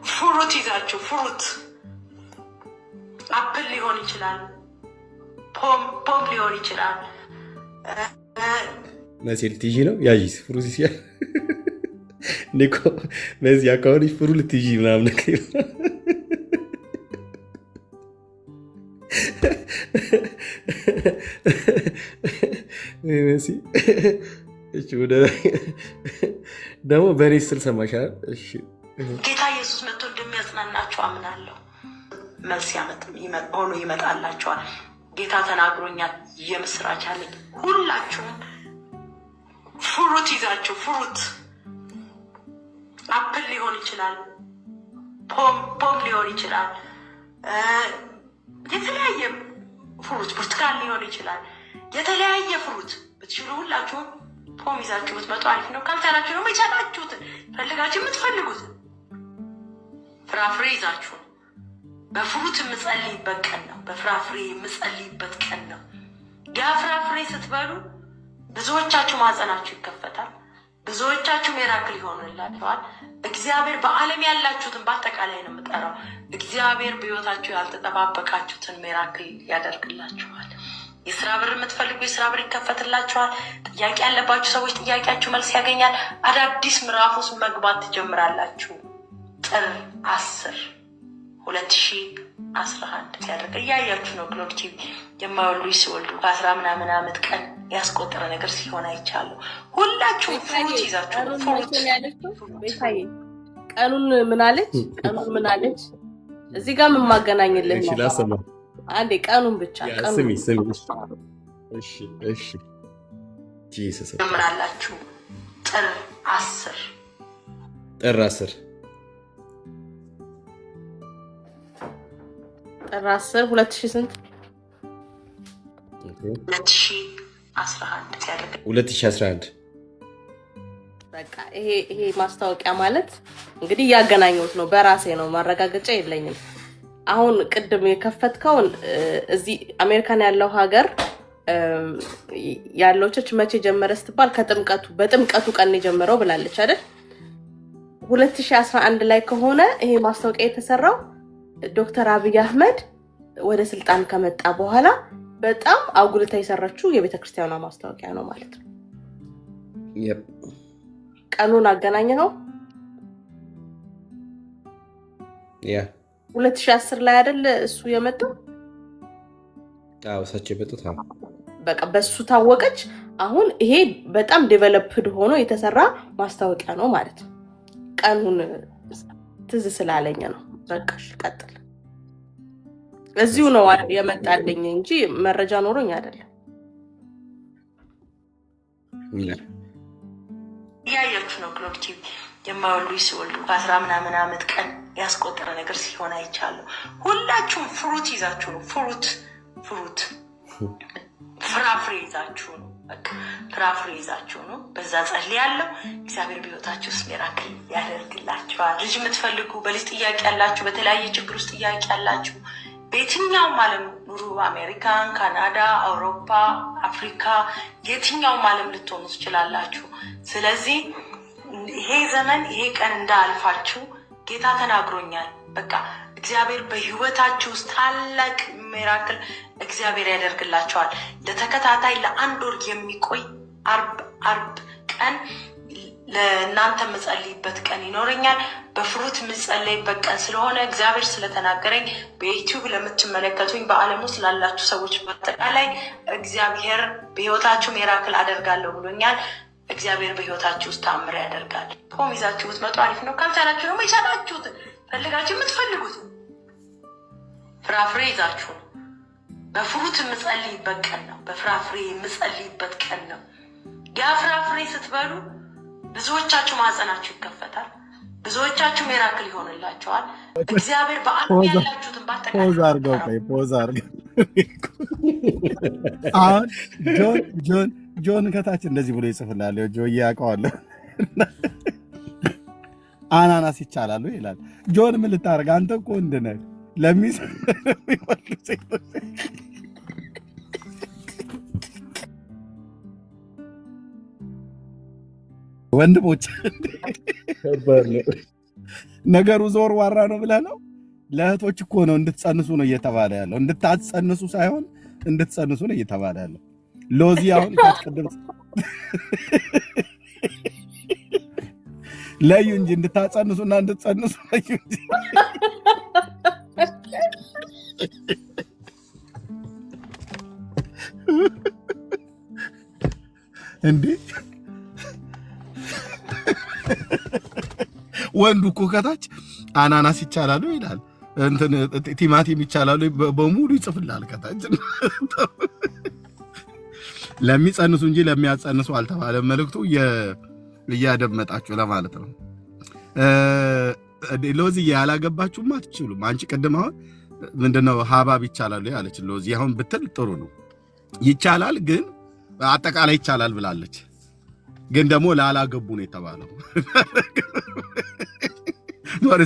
ፍሩት ይዛችሁ ፍሩት፣ አፕል ሊሆን ይችላል፣ ፖም ሊሆን ይችላል። መሲ ልትይዢ ነው ያዥ ፍሩት ሲያ ኒኮ መሲ አካባቢ ፍሩ ልትይዢ ምናምን ነገር መሲ እሺ፣ ወደ ደግሞ በኔ ስል ሰማሻል። እሺ፣ ጌታ ኢየሱስ መጥቶ እንደሚያጽናናችሁ አምናለሁ። መልስ ሆኖ ይመጣላችኋል። ጌታ ተናግሮኛል። የምስራች አለኝ። ሁላችሁም ፍሩት ይዛችሁ ፍሩት፣ አፕል ሊሆን ይችላል፣ ፖም ሊሆን ይችላል፣ የተለያየ ፍሩት፣ ብርቱካን ሊሆን ይችላል። የተለያየ ፍሩት ብትችሉ ሁላችሁም ፖም ይዛችሁ ብትመጡ አሪፍ ነው። ካልቻላችሁ ደግሞ የቻላችሁትን ፈልጋችሁ የምትፈልጉትን ፍራፍሬ ይዛችሁ በፍሩት የምጸልይበት ቀን ነው። በፍራፍሬ የምጸልይበት ቀን ነው። ያ ፍራፍሬ ስትበሉ ብዙዎቻችሁ ማጸናችሁ ይከፈታል። ብዙዎቻችሁ ሚራክል ይሆንላችኋል። እግዚአብሔር በዓለም ያላችሁትን በአጠቃላይ ነው የምጠራው። እግዚአብሔር በሕይወታችሁ ያልተጠባበቃችሁትን ሚራክል ያደርግላችኋል። የስራ በር የምትፈልጉ የስራ በር ይከፈትላችኋል። ጥያቄ ያለባችሁ ሰዎች ጥያቄያችሁ መልስ ያገኛል። አዳዲስ ምዕራፍ ውስጥ መግባት ትጀምራላችሁ። ጥር 10 2011 ሲያደርግ እያያችሁ ነው። ግሎሪ ቲቪ የማይወልዱ ሲወልዱ ከ10 ምናምን ዓመት ቀን ያስቆጠረ ነገር ሲሆን አይቻለሁ። ሁላችሁም ፍሩት ይዛችሁ ፍሩት። ቀኑን ምን አለች? ቀኑን ምን አለች? እዚህ ጋር ምን ማገናኝልህ ነው? አንዴ ቀኑን ብቻ ስሚ። እሺ ጂሰስ ጀምራላችሁ። ጥር 10 ጥር 10 ጥር 10 2000 ስንት 2011 ሲያደርግ 2011 በቃ ይሄ ማስታወቂያ ማለት እንግዲህ እያገናኘሁት ነው። በራሴ ነው፣ ማረጋገጫ የለኝም። አሁን ቅድም የከፈትከውን እዚህ አሜሪካን ያለው ሀገር ያለው ቸርች መቼ ጀመረ ስትባል በጥምቀቱ ቀን የጀመረው ብላለች አይደል? 2011 ላይ ከሆነ ይሄ ማስታወቂያ የተሰራው ዶክተር አብይ አህመድ ወደ ስልጣን ከመጣ በኋላ በጣም አጉልታ የሰራችው የቤተክርስቲያኗ ማስታወቂያ ነው ማለት ነው። ቀኑን አገናኘኸው? 2010 ላይ አይደል እሱ የመጣው? አዎ ሰች የመጡት በቃ በሱ ታወቀች። አሁን ይሄ በጣም ዴቨሎፕድ ሆኖ የተሰራ ማስታወቂያ ነው ማለት ነው። ቀኑን ትዝ ስላለኝ ነው። በቃሽ ቀጥል። እዚሁ ነው የመጣልኝ እንጂ መረጃ ኖሮኝ አይደለም። እያያችሁ ነው። ግሎሪ ቲቪ የማይወልዱ ሲወልዱ ከ10 ምናምን ዓመት ቀን ያስቆጠረ ነገር ሲሆን አይቻለሁ። ሁላችሁም ፍሩት ይዛችሁ ነው። ፍሩት ፍራፍሬ ይዛችሁ ነው። በቃ ፍራፍሬ ይዛችሁ ነው። በዛ ጸልያለሁ። እግዚአብሔር በሕይወታችሁ ውስጥ ሚራክል ያደርግላችኋል። ልጅ የምትፈልጉ በልጅ ጥያቄ ያላችሁ፣ በተለያየ ችግር ውስጥ ጥያቄ ያላችሁ በየትኛውም ዓለም ኑሩ፣ አሜሪካን፣ ካናዳ፣ አውሮፓ፣ አፍሪካ የትኛውም ዓለም ልትሆኑ ትችላላችሁ። ስለዚህ ይሄ ዘመን ይሄ ቀን እንዳልፋችሁ ጌታ ተናግሮኛል። በቃ እግዚአብሔር በሕይወታችሁ ውስጥ ታላቅ ሚራክል እግዚአብሔር ያደርግላችኋል። ለተከታታይ ለ1 ወር የሚቆይ አርብ ቀን ለእናንተ መጸልይበት ቀን ይኖረኛል። በፍሩት የምጸለይበት ቀን ስለሆነ እግዚአብሔር ስለተናገረኝ በዩቲዩብ ለምትመለከቱኝ በዓለም ውስጥ ላላችሁ ሰዎች በአጠቃላይ እግዚአብሔር በህይወታችሁ ሚራክል አደርጋለሁ ብሎኛል። እግዚአብሔር በህይወታችሁ ውስጥ ተአምር ያደርጋል። ፖም ይዛችሁ ብትመጡ አሪፍ ነው። ካልቻላችሁ ደግሞ የቻላችሁትን ፈልጋችሁ የምትፈልጉትን ፍራፍሬ ይዛችሁ ነው። በፍሩት የምጸልይበት ቀን ነው። በፍራፍሬ የምጸልይበት ቀን ነው። ያ ፍራፍሬ ስትበሉ ብዙዎቻችሁ ማህፀናችሁ ይከፈታል። ብዙዎቻችሁ ሚራክል ይሆንላቸዋል። እግዚአብሔር በዓለም ያላችሁትን ባጠቃላይ ፖዝ አድርገው አሁን ጆን ከታች እንደዚህ ብሎ ይጽፍላል። ጆ ያውቀዋለሁ። አናናስ ይቻላሉ ይላል። ጆን ምን ልታደርግ አንተ እኮ እንድነህ ወንድሞች ነገሩ ዞር ዋራ ነው ብለህ ነው። ለእህቶች እኮ ነው እንድትጸንሱ ነው እየተባለ ያለው። እንድታጸንሱ ሳይሆን እንድትጸንሱ ነው እየተባለ ያለው። ሎዚ አሁን ቅድም ለዩ እንጂ እንድታጸንሱና እንድትጸንሱ ለዩ እንጂ እንዴ ወንዱ እኮ ከታች አናናስ ይቻላሉ ይላል። እንትን ቲማቲም ይቻላሉ በሙሉ ይጽፍላል ከታች። ለሚጸንሱ እንጂ ለሚያጸንሱ አልተባለም። መልእክቱ እያደመጣችሁ ለማለት ነው። ሎዚ ያላገባችሁማ አትችሉም። አንቺ ቅድም አሁን ምንድነው ሀባብ ይቻላሉ ያለች ሎዚ አሁን ብትል ጥሩ ነው። ይቻላል ግን አጠቃላይ ይቻላል ብላለች። ግን ደግሞ ላላገቡ ነው የተባለው።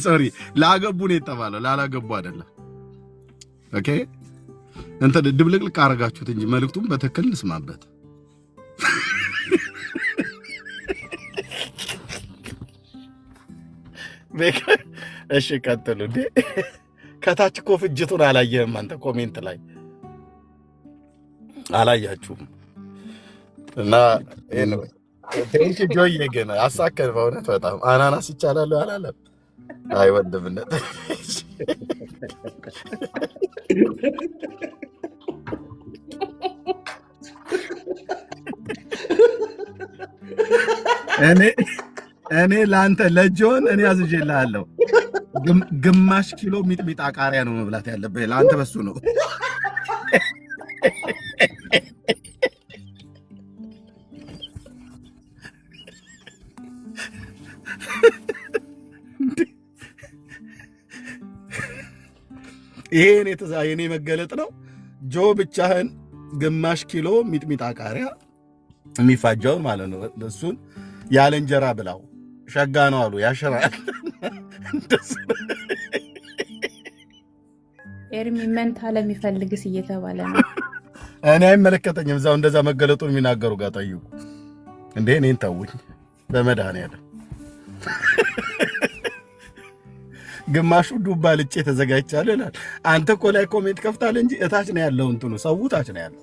ሶሪ ላገቡ ነው የተባለው፣ ላላገቡ አይደለም። ኦኬ እንትን ድብልቅልቅ አደረጋችሁት እንጂ መልእክቱም በትክክል እንስማበት። እሺ ቀጥሉ። እንዴ ከታች እኮ ፍጅቱን አላየህም አንተ? ኮሜንት ላይ አላያችሁም? እና ቴንክ ጆዬ ግን አሳከን በእውነት በጣም አናናስ ይቻላል አላለም? አይ ወንድምነት እኔ ለአንተ ለጆን እኔ አዝዤልሃለሁ። ግማሽ ኪሎ ሚጥሚጣ ቃሪያ ነው መብላት ያለብህ ለአንተ፣ በሱ ነው። ይሄን የኔ መገለጥ ነው። ጆ ብቻህን ግማሽ ኪሎ ሚጥሚጣ ቃሪያ የሚፋጀውን ማለት ነው። እሱን ያለ እንጀራ ብላው። ሸጋ ነው አሉ ያሽራል። ኤርሚ መንታ ለሚፈልግስ እየተባለ ነው። እኔ አይመለከተኝም። እዛው እንደዛ መገለጡን የሚናገሩ ጋር ጠይቁ። እንዴ እኔን ተውኝ በመድኃኒዓለም። ግማሹ ዱባ ልጬ ተዘጋጅቻለሁ ይላል። አንተ እኮ ላይ ኮሜንት ከፍታለህ እንጂ እታች ነው ያለው። እንትኑ ሰው እታች ነው ያለው።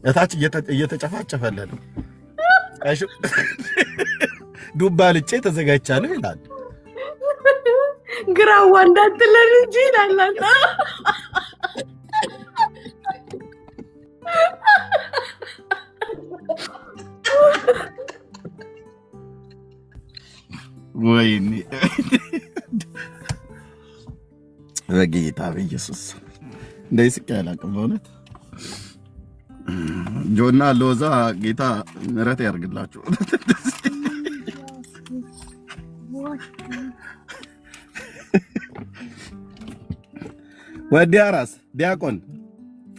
እታች እየተጨፋጨፈለ ነው። ዱባ ልጬ ተዘጋጅቻለሁ ይላል። ግራዋ እንዳትለን እንጂ ይላል። ወይኔ በጌታ በኢየሱስ እንደዚህ ስቄ አላውቅም በእውነት። ጆና ሎዛ ጌታ ምሕረት ያርግላችሁ። ወዲ አራስ ዲያቆን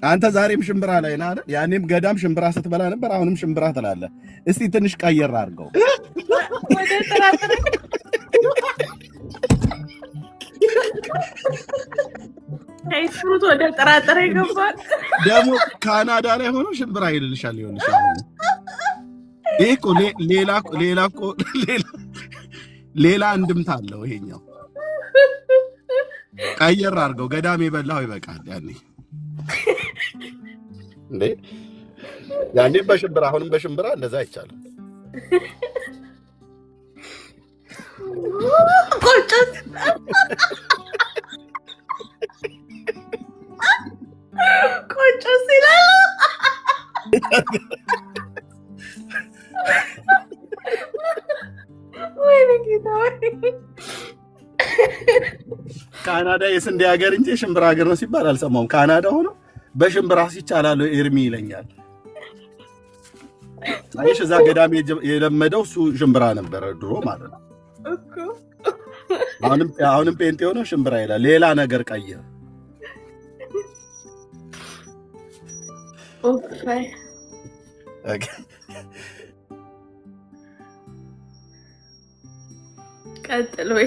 አንተ ዛሬም ሽምብራ ላይ ነህ አይደል? ያኔም ገዳም ሽምብራ ስትበላ ነበር፣ አሁንም ሽምብራ ትላለህ። እስቲ ትንሽ ቀየር አድርገው። ወደ ጥራጥሬ ፍሩት ወደ ጥራጥሬ ገባል። ደግሞ ካናዳ ላይ ሆኖ ሽምብራ ይልልሻል። ይሆንሻል። ይሄ እኮ ሌላ እንድምታ አለው ይሄኛው። ቀየር አድርገው። ገዳም የበላው ይበቃል። ያኔ በሽምብራ አሁንም በሽምብራ እንደዛ አይቻልም። ቆጮ ሲላል ወይኔ ጌታ ካናዳ የስንዴ ሀገር እንጂ የሽምብራ ሀገር ነው ሲባል አልሰማሁም። ካናዳ ሆኖ በሽምብራ ይቻላል ኤርሚ ይለኛል። አይሽ እዛ ገዳም የለመደው እሱ ሽምብራ ነበረ ድሮ ማለት ነው። አሁንም ጴንጤ ሆኖ ሽምብራ ይላል። ሌላ ነገር ቀየረ። ቀጥል ወይ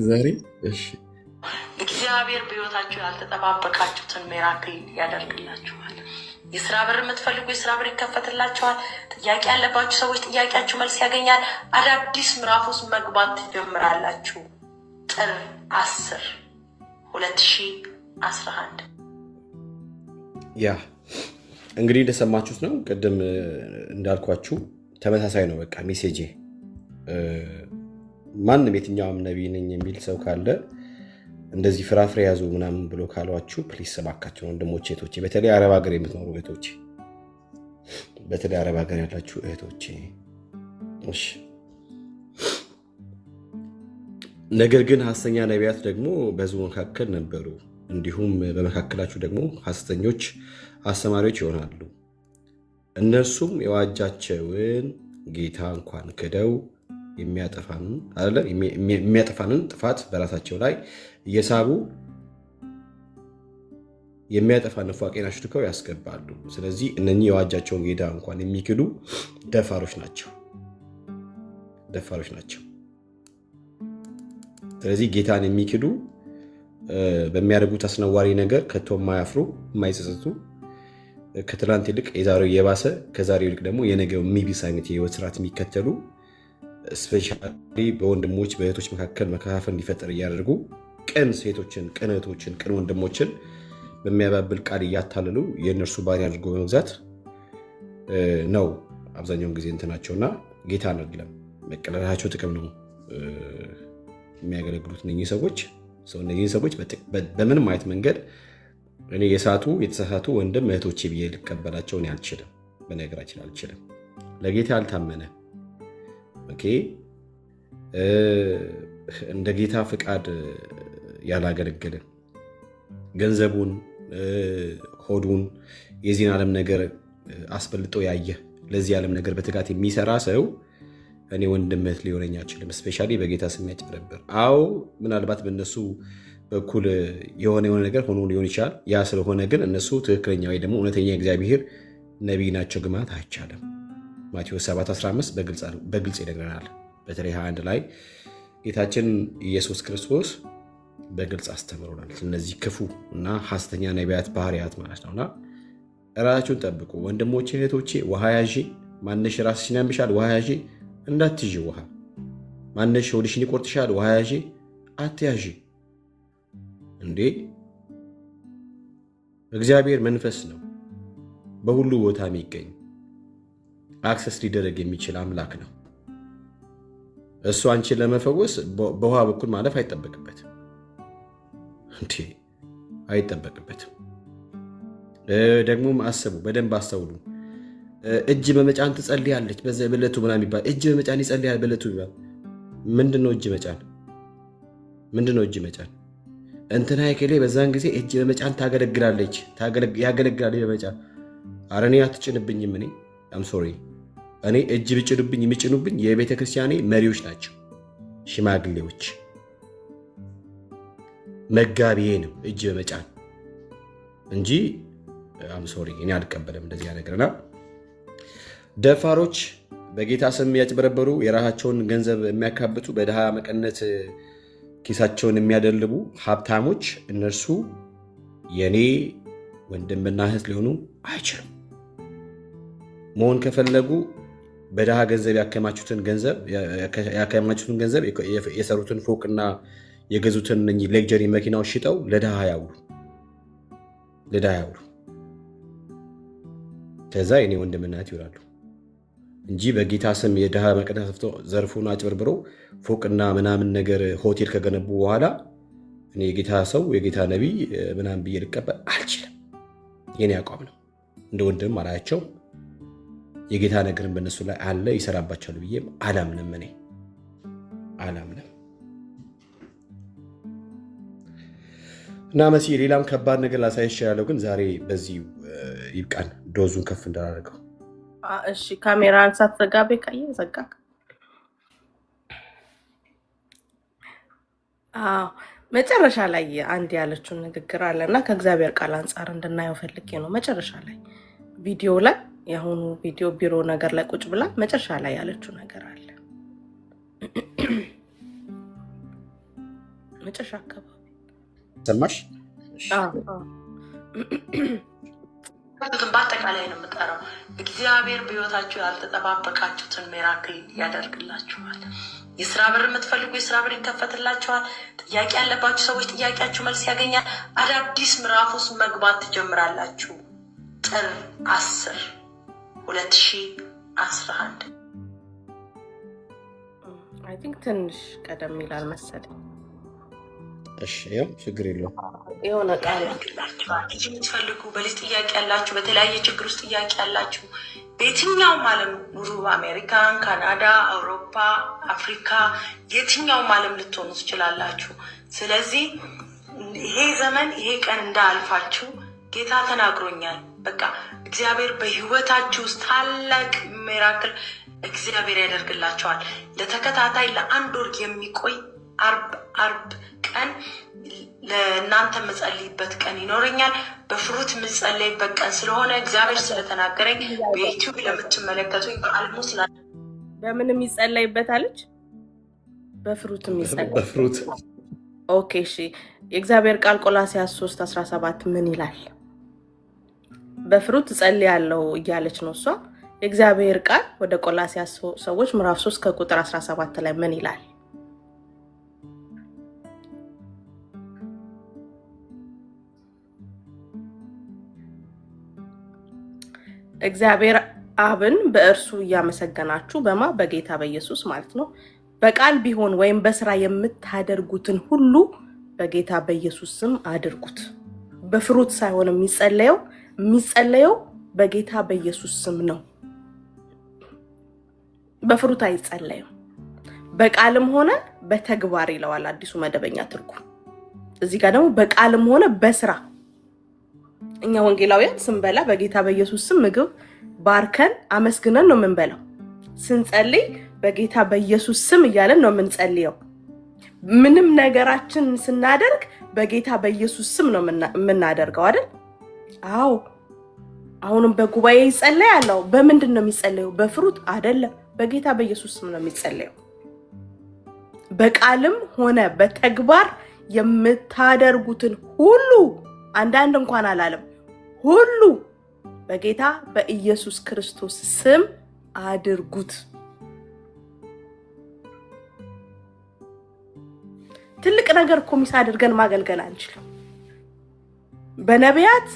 ዛሬ እግዚአብሔር በሕይወታችሁ ያልተጠባበቃችሁትን ሚራክል ያደርግላችኋል። የስራ በር የምትፈልጉ የስራ በር ይከፈትላችኋል። ጥያቄ ያለባችሁ ሰዎች ጥያቄያችሁ መልስ ያገኛል። አዳዲስ ምዕራፍ ውስጥ መግባት ትጀምራላችሁ። ጥር 10 2011 ያ እንግዲህ እንደሰማችሁት ነው። ቅድም እንዳልኳችሁ ተመሳሳይ ነው። በቃ ሜሴጄ ማንም የትኛውም ነቢይ ነኝ የሚል ሰው ካለ እንደዚህ ፍራፍሬ ያዙ ምናምን ብሎ ካሏችሁ ፕሊስ እባካችሁ ወንድሞቼ እህቶቼ፣ በተለይ አረብ ሀገር የምትኖሩ እህቶቼ፣ በተለይ አረብ ሀገር ያላችሁ እህቶቼ እሺ። ነገር ግን ሐሰተኛ ነቢያት ደግሞ በሕዝቡ መካከል ነበሩ፣ እንዲሁም በመካከላችሁ ደግሞ ሐሰተኞች አስተማሪዎች ይሆናሉ። እነርሱም የዋጃቸውን ጌታ እንኳን ክደው የሚያጠፋንን ጥፋት በራሳቸው ላይ እየሳቡ የሚያጠፋ ኑፋቄን አሽትከው ያስገባሉ። ስለዚህ እነኚህ የዋጃቸውን ጌታ እንኳን የሚክዱ ደፋሮች ናቸው። ስለዚህ ጌታን የሚክዱ በሚያደርጉት አስነዋሪ ነገር ከቶ የማያፍሩ የማይጸጸቱ፣ ከትላንት ይልቅ የዛሬው የባሰ ከዛሬው ይልቅ ደግሞ የነገው የሚቢስ አይነት የህይወት ስርዓት የሚከተሉ ስፔሻሊ በወንድሞች በእህቶች መካከል መከፋፈል እንዲፈጠር እያደረጉ ቅን ሴቶችን፣ ቅን እህቶችን፣ ቅን ወንድሞችን በሚያባብል ቃል እያታለሉ የእነርሱ ባሪ አድርጎ በመግዛት ነው አብዛኛውን ጊዜ እንትናቸውና ጌታን አይደለም መቀለላቸው ጥቅም ነው የሚያገለግሉት እነኚህ ሰዎች። እነዚህ ሰዎች በምንም አይነት መንገድ እኔ የተሳሳቱ ወንድም እህቶቼ ብዬ ልቀበላቸው እኔ አልችልም። በነገራችን አልችልም። ለጌታ ያልታመነ እንደ ጌታ ፍቃድ ያላገለገለ ገንዘቡን፣ ሆዱን የዚህን ዓለም ነገር አስበልጦ ያየ ለዚህ ዓለም ነገር በትጋት የሚሰራ ሰው እኔ ወንድም እህት ሊሆነኝ አይችልም። ስፔሻሊ በጌታ ስም ያጭበረብር። አዎ ምናልባት በእነሱ በኩል የሆነ ነገር ሆኖ ሊሆን ይችላል። ያ ስለሆነ ግን እነሱ ትክክለኛ ወይ ደግሞ እውነተኛ እግዚአብሔር ነቢይ ናቸው ግማት አይቻልም። ማቴዎስ 7:15 በግልጽ ይነግረናል። በተለይ 21 ላይ ጌታችን ኢየሱስ ክርስቶስ በግልጽ አስተምሮናል። እነዚህ ክፉ እና ሐሰተኛ ነቢያት ባህሪያት ማለት ነውና ራሳችሁን ጠብቁ ወንድሞቼ እህቶቼ። ውሃ ያዢ ማነሽ ራስሽን ያምሻል፣ ውሃ ያዢ እንዳትይዢ። ውሃ ማነሽ ሆድሽን ይቆርጥሻል፣ ውሃ ያዢ አትያዢ። እንዴ እግዚአብሔር መንፈስ ነው፣ በሁሉ ቦታ የሚገኝ አክሰስ ሊደረግ የሚችል አምላክ ነው። እሱ አንቺን ለመፈወስ በውሃ በኩል ማለፍ አይጠበቅበትም አይጠበቅበትም። ደግሞም አስቡ፣ በደንብ አስተውሉ። እጅ በመጫን ትጸልያለች በዕለቱ ምናምን የሚባል እጅ በመጫን ይጸልያል በዕለቱ ይባል። ምንድነው እጅ መጫን? ምንድነው እጅ መጫን? እንትና ይከሌ በዛን ጊዜ እጅ በመጫን ታገለግላለች ያገለግላለች በመጫን። ኧረ እኔ አትጭንብኝም። እኔ አም ሶሪ እኔ እጅ ብጭንብኝ የሚጭኑብኝ የቤተ ክርስቲያኔ መሪዎች ናቸው፣ ሽማግሌዎች። መጋቢዬ ነው እጅ በመጫን እንጂ አም ሶሪ እኔ አልቀበለም እንደዚህ ነገርና ደፋሮች በጌታ ስም ያጭበረበሩ የራሳቸውን ገንዘብ የሚያካብቱ በድሃ መቀነት ኪሳቸውን የሚያደልቡ ሀብታሞች እነርሱ የኔ ወንድምና እህት ሊሆኑ አይችሉም። መሆን ከፈለጉ በድሃ ገንዘብ ያከማቹትን ገንዘብ የሰሩትን ፎቅና የገዙትን ሌክጀሪ መኪናዎች ሽጠው ለድሃ ያውሉ። ከዛ የኔ ወንድምና እህት ይውላሉ። እንጂ በጌታ ስም የድሃ መቀነት ዘርፉን አጭበርብሮ ፎቅና ምናምን ነገር ሆቴል ከገነቡ በኋላ እኔ የጌታ ሰው የጌታ ነቢይ ምናምን ብዬ ልቀበል አልችልም። የኔ አቋም ነው። እንደ ወንድም አላያቸው የጌታ ነገርን በእነሱ ላይ አለ ይሰራባቸዋል ብዬም አላምንም። እኔ አላምንም። እና መሲ ሌላም ከባድ ነገር ላሳይሽ ያለው ግን ዛሬ በዚህ ይብቃን፣ ዶዙን ከፍ እንዳደረገው። እሺ ካሜራን ሳትዘጋቤ ካየ ዘጋ። መጨረሻ ላይ አንድ ያለችውን ንግግር አለና ከእግዚአብሔር ቃል አንጻር እንድናየው ፈልጌ ነው። መጨረሻ ላይ ቪዲዮ ላይ የአሁኑ ቪዲዮ ቢሮ ነገር ላይ ቁጭ ብላ መጨረሻ ላይ ያለችው ነገር አለ። መጨረሻ አካባቢ ሰማሽ? በአጠቃላይ ነው የምጠራው። እግዚአብሔር በሕይወታችሁ ያልተጠባበቃችሁትን ሚራክል ያደርግላችኋል። የስራ በር የምትፈልጉ የስራ በር ይከፈትላችኋል። ጥያቄ ያለባችሁ ሰዎች ጥያቄያችሁ መልስ ያገኛል። አዳዲስ ምዕራፍ ውስጥ መግባት ትጀምራላችሁ። ጥር 10 2011 አይ ቲንክ ትንሽ ቀደም ይላል መሰለኝ። እሺ ያው ችግር የለውም። የሆነ ቃል የምትፈልጉ በልጅ ጥያቄ ያላችሁ፣ በተለያየ ችግር ውስጥ ጥያቄ ያላችሁ በየትኛውም ዓለም ኑሩ፣ አሜሪካን፣ ካናዳ፣ አውሮፓ፣ አፍሪካ የትኛውም ዓለም ልትሆኑ ትችላላችሁ። ስለዚህ ይሄ ዘመን ይሄ ቀን እንዳያልፋችሁ ጌታ ተናግሮኛል። በቃ እግዚአብሔር በህይወታችሁ ውስጥ ታላቅ ሚራክል እግዚአብሔር ያደርግላችኋል። ለተከታታይ ለአንድ ወር የሚቆይ አርብ ቀን ለእናንተ መጸልይበት ቀን ይኖረኛል። በፍሩት የምጸልይበት ቀን ስለሆነ እግዚአብሔር ስለተናገረኝ በዩቲዩብ ለምትመለከቱኝ በአልሙስ በምን የሚጸለይበት አለች? በፍሩት የሚጸለይ በፍሩት። ኦኬ እሺ። የእግዚአብሔር ቃል ቆላስይስ 3:17 ምን ይላል? በፍሩት እጸልያለሁ እያለች ነው እሷ። የእግዚአብሔር ቃል ወደ ቆላስይስ ሰዎች ምዕራፍ 3 ከቁጥር 17 ላይ ምን ይላል? እግዚአብሔር አብን በእርሱ እያመሰገናችሁ በጌታ በኢየሱስ ማለት ነው በቃል ቢሆን ወይም በስራ የምታደርጉትን ሁሉ በጌታ በኢየሱስ ስም አድርጉት። በፍሩት ሳይሆን የሚጸለየው በጌታ በኢየሱስ ስም ነው። በፍሩት አይጸለይም። በቃልም ሆነ በተግባር ይለዋል አዲሱ መደበኛ ትርጉም። እዚህ ጋር ደግሞ በቃልም ሆነ በስራ እኛ ወንጌላውያን ስንበላ በጌታ በኢየሱስ ስም ምግብ ባርከን አመስግነን ነው የምንበላው። ስንጸልይ በጌታ በኢየሱስ ስም እያለን ነው የምንጸልየው። ምንም ነገራችን ስናደርግ በጌታ በኢየሱስ ስም ነው የምናደርገው አይደል? አዎ። አሁንም በጉባኤ ይጸለያል። በምንድን ነው የሚጸለየው? በፍሩት አይደለም፣ በጌታ በኢየሱስ ስም ነው የሚጸለየው። በቃልም ሆነ በተግባር የምታደርጉትን ሁሉ አንዳንድ እንኳን አላለም፣ ሁሉ በጌታ በኢየሱስ ክርስቶስ ስም አድርጉት። ትልቅ ነገር እኮ ሚስ አድርገን ማገልገል አንችልም። በነቢያት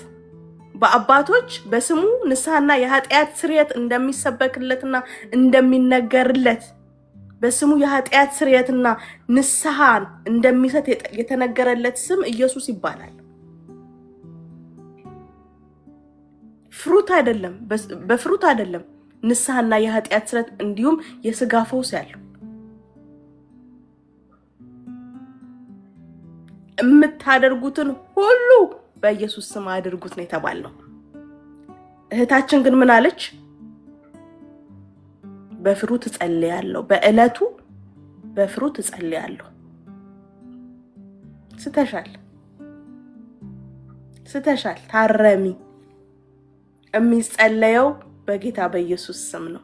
በአባቶች በስሙ ንስሐና የኃጢአት ስርየት እንደሚሰበክለትና እንደሚነገርለት በስሙ የኃጢአት ስርየትና ንስሐን እንደሚሰጥ የተነገረለት ስም ኢየሱስ ይባላል። ፍሩት አይደለም፣ በፍሩት አይደለም ንስሐና የኃጢአት ስርየት እንዲሁም የስጋ ፈውስ ያለው። የምታደርጉትን ሁሉ በኢየሱስ ስም አድርጉት ነው የተባለው። እህታችን ግን ምን አለች? በፍሩት እጸልያለሁ፣ በእለቱ በፍሩት እጸልያለሁ። ስተሻል፣ ታረሚ። የሚጸለየው በጌታ በኢየሱስ ስም ነው።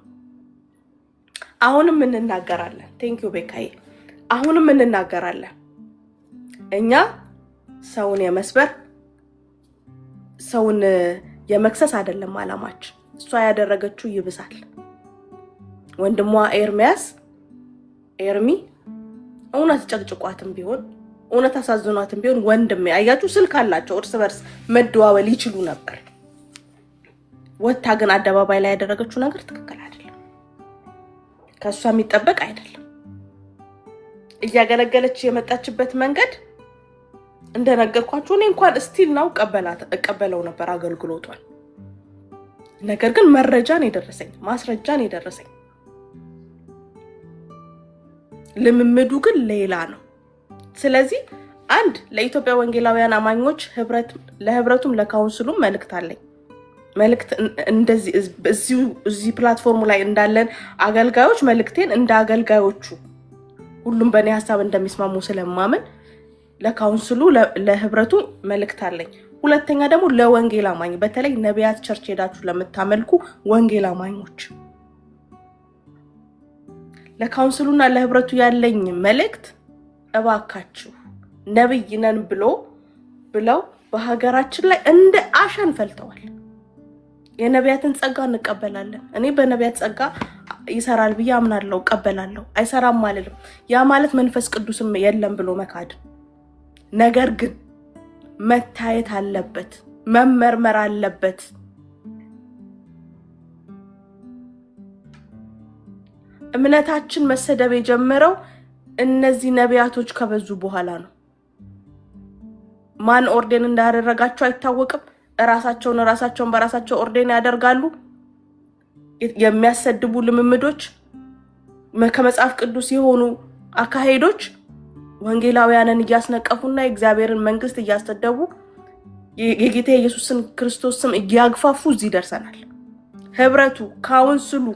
አሁንም እንናገራለን። ቴንኪው ቤካዬ። አሁንም እንናገራለን። እኛ ሰውን የመስበር ሰውን የመክሰስ አይደለም አላማችን። እሷ ያደረገችው ይብሳል። ወንድሟ ኤርሚ እውነት ጨቅጭቋትም ቢሆን እውነት አሳዝኗትም ቢሆን ወንድሜ፣ አያችሁ ስልክ አላቸው፣ እርስ በርስ መደዋወል ይችሉ ነበር። ወታ ግን አደባባይ ላይ ያደረገችው ነገር ትክክል አይደለም። ከሷ የሚጠበቅ አይደለም። እያገለገለች የመጣችበት መንገድ እንደነገርኳችሁ እኔ እንኳን ስቲል ነው እቀበለው ነበር አገልግሎቷን። ነገር ግን መረጃን የደረሰኝ ማስረጃን የደረሰኝ ልምምዱ ግን ሌላ ነው። ስለዚህ አንድ ለኢትዮጵያ ወንጌላውያን አማኞች ለህብረቱም ለካውንስሉም መልእክት አለኝ። መልእክት እንደዚህ እዚህ ፕላትፎርሙ ላይ እንዳለን አገልጋዮች መልእክቴን እንደ አገልጋዮቹ ሁሉም በእኔ ሀሳብ እንደሚስማሙ ስለማምን ለካውንስሉ ለህብረቱ መልእክት አለኝ። ሁለተኛ ደግሞ ለወንጌል አማኝ በተለይ ነቢያት ቸርች ሄዳችሁ ለምታመልኩ ወንጌል አማኞች ለካውንስሉና ለህብረቱ ያለኝ መልእክት እባካችሁ ነብይ ነን ብለው በሀገራችን ላይ እንደ አሸን ፈልተዋል። የነቢያትን ጸጋ እንቀበላለን። እኔ በነቢያት ጸጋ ይሰራል ብዬ አምናለሁ፣ እቀበላለሁ። አይሰራም ማለት ያ ማለት መንፈስ ቅዱስም የለም ብሎ መካድ። ነገር ግን መታየት አለበት፣ መመርመር አለበት። እምነታችን መሰደብ የጀመረው እነዚህ ነቢያቶች ከበዙ በኋላ ነው። ማን ኦርዴን እንዳደረጋቸው አይታወቅም። ራሳቸውን በራሳቸው ኦርዴን ያደርጋሉ። የሚያሰድቡ ልምምዶች፣ ከመጽሐፍ ቅዱስ የሆኑ አካሄዶች ወንጌላውያንን እያስነቀፉና የእግዚአብሔርን መንግስት እያሰደቡ የጌታ ኢየሱስን ክርስቶስ ስም እያግፋፉ እዚህ ደርሰናል። ህብረቱ ካውንስሉ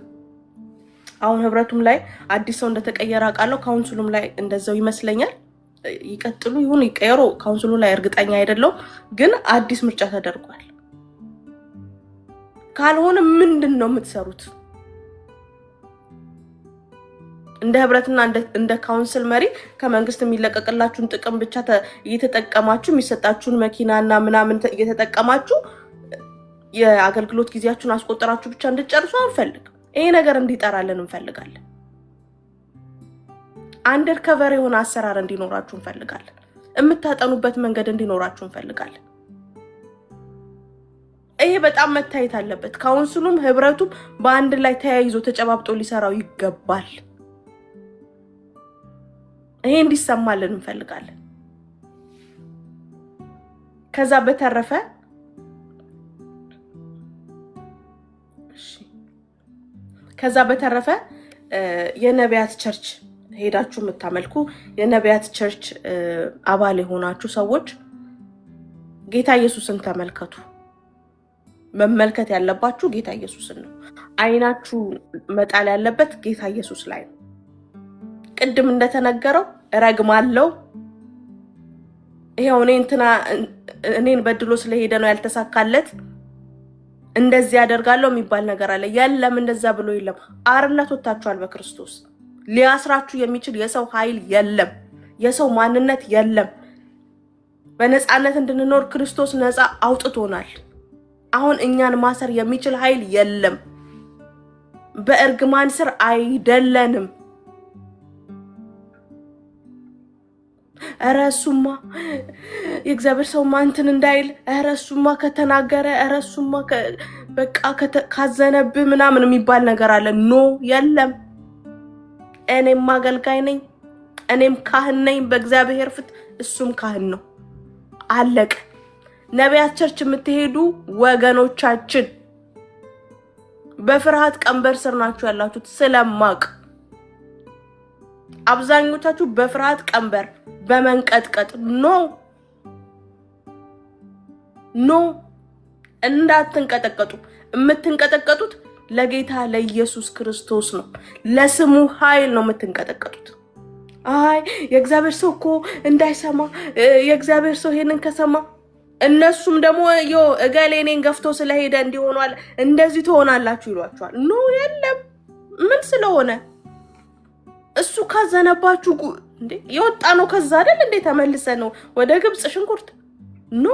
አሁን ህብረቱም ላይ አዲስ ሰው እንደተቀየረ አውቃለሁ። ካውንስሉም ላይ እንደዛው ይመስለኛል። ይቀጥሉ ይሁን ይቀየሩ ካውንስሉ ላይ እርግጠኛ አይደለሁም፣ ግን አዲስ ምርጫ ተደርጓል። ካልሆነ ምንድን ነው የምትሰሩት? እንደ ህብረትና እንደ ካውንስል መሪ ከመንግስት የሚለቀቅላችሁን ጥቅም ብቻ እየተጠቀማችሁ የሚሰጣችሁን መኪናና ምናምን እየተጠቀማችሁ የአገልግሎት ጊዜያችሁን አስቆጥራችሁ ብቻ እንድትጨርሱ አንፈልግም። ይሄ ነገር እንዲጠራልን እንፈልጋለን። አንደር ከቨር የሆነ አሰራር እንዲኖራችሁ እንፈልጋለን። የምታጠኑበት መንገድ እንዲኖራችሁ እንፈልጋለን። ይሄ በጣም መታየት አለበት። ካውንስሉም ህብረቱም በአንድ ላይ ተያይዞ ተጨባብጦ ሊሰራው ይገባል። ይሄ እንዲሰማልን እንፈልጋለን። ከዛ በተረፈ የነቢያት ቸርች ሄዳችሁ የምታመልኩ የነቢያት ቸርች አባል የሆናችሁ ሰዎች ጌታ ኢየሱስን ተመልከቱ። መመልከት ያለባችሁ ጌታ ኢየሱስን ነው። አይናችሁ መጣል ያለበት ጌታ ኢየሱስ ላይ ነው። ቅድም እንደተነገረው ረግማለው፣ ይሄው እኔን በድሎ ስለሄደ ነው ያልተሳካለት እንደዚህ ያደርጋለሁ የሚባል ነገር አለ። የለም፣ እንደዛ ብሎ የለም። አርነት ወጣችኋል በክርስቶስ። ሊያስራችሁ የሚችል የሰው ኃይል የለም፣ የሰው ማንነት የለም። በነፃነት እንድንኖር ክርስቶስ ነፃ አውጥቶናል። አሁን እኛን ማሰር የሚችል ኃይል የለም። በእርግማን ስር አይደለንም። እረሱማ የእግዚአብሔር ሰው ማንተን እንዳይል እረሱማ ከተናገረ እረሱማ በቃ ካዘነብ ምናምን የሚባል ነገር አለ። ኖ የለም። እኔም አገልጋይ ነኝ፣ እኔም ካህን ነኝ በእግዚአብሔር ፊት፣ እሱም ካህን ነው። አለቀ። ነቢያት ቸርች የምትሄዱ ወገኖቻችን በፍርሃት ቀንበር ስር ናችሁ ያላችሁት ስለማቅ። አብዛኞቻችሁ በፍርሃት ቀንበር በመንቀጥቀጥ ኖ እንዳትንቀጠቀጡ። የምትንቀጠቀጡት ለጌታ ለኢየሱስ ክርስቶስ ነው። ለስሙ ኃይል ነው የምትንቀጠቀጡት። አይ የእግዚአብሔር ሰው እኮ እንዳይሰማ የእግዚአብሔር ሰው ይሄንን ከሰማ እነሱም ደግሞ እገሌ እኔን ገፍቶ ስለሄደ እንዲሆኗል እንደዚህ ትሆናላችሁ ይሏችኋል። ኖ የለም። ምን ስለሆነ እሱ ካዘነባችሁ እንዴ የወጣ ነው ከዛ አይደል እንዴ ተመልሰ ነው ወደ ግብጽ ሽንኩርት ኖ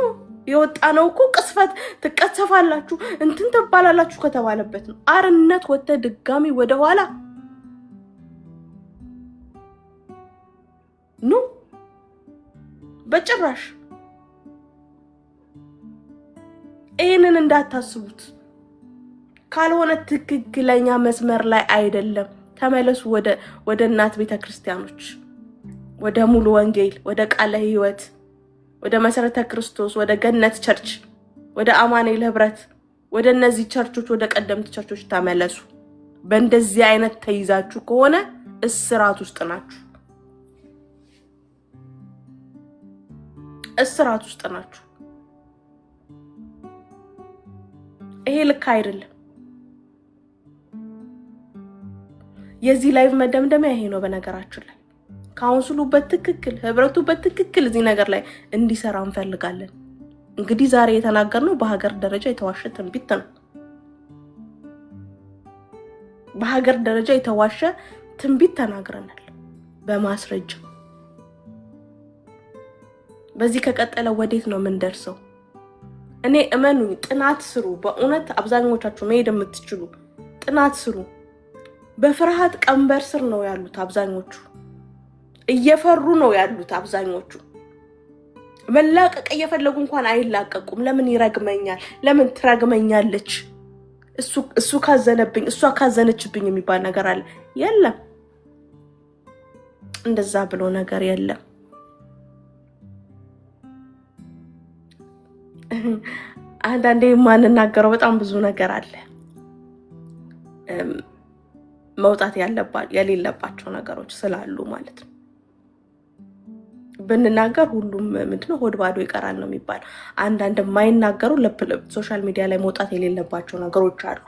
የወጣ ነው እኮ ቅስፈት ትቀሰፋላችሁ እንትን ተባላላችሁ ከተባለበት ነው። አርነት ወተ ድጋሚ ወደ ኋላ ኖ በጭራሽ። ይሄንን እንዳታስቡት። ካልሆነ ትክክለኛ መስመር ላይ አይደለም። ተመለሱ ወደ እናት ቤተክርስቲያኖች፣ ወደ ሙሉ ወንጌል፣ ወደ ቃለ ሕይወት፣ ወደ መሰረተ ክርስቶስ፣ ወደ ገነት ቸርች፣ ወደ አማኑኤል ህብረት፣ ወደ እነዚህ ቸርቾች፣ ወደ ቀደምት ቸርቾች ተመለሱ። በእንደዚህ አይነት ተይዛችሁ ከሆነ እስራት ውስጥ ናችሁ። እስራት ውስጥ ናችሁ። ይሄ ልክ አይደለም። የዚህ ላይቭ መደምደሚያ ይሄ ነው። በነገራችን ላይ ካውንስሉ በትክክል ህብረቱ በትክክል እዚህ ነገር ላይ እንዲሰራ እንፈልጋለን። እንግዲህ ዛሬ የተናገርነው በሀገር ደረጃ የተዋሸ ትንቢት ነው። በሀገር ደረጃ የተዋሸ ትንቢት ተናግረናል በማስረጃ። በዚህ ከቀጠለ ወዴት ነው የምንደርሰው? እኔ እመኑኝ፣ ጥናት ስሩ። በእውነት አብዛኞቻችሁ መሄድ የምትችሉ ጥናት ስሩ። በፍርሃት ቀንበር ስር ነው ያሉት አብዛኞቹ። እየፈሩ ነው ያሉት አብዛኞቹ። መላቀቅ እየፈለጉ እንኳን አይላቀቁም። ለምን ይረግመኛል? ለምን ትረግመኛለች? እሱ ካዘነብኝ፣ እሷ ካዘነችብኝ የሚባል ነገር አለ? የለም፣ እንደዛ ብሎ ነገር የለም። አንዳንዴ የማንናገረው በጣም ብዙ ነገር አለ። መውጣት የሌለባቸው ነገሮች ስላሉ ማለት ነው። ብንናገር ሁሉም ምንድነው ሆድ ባዶ ይቀራል ነው የሚባለው። አንዳንድ የማይናገሩ ሶሻል ሚዲያ ላይ መውጣት የሌለባቸው ነገሮች አሉ።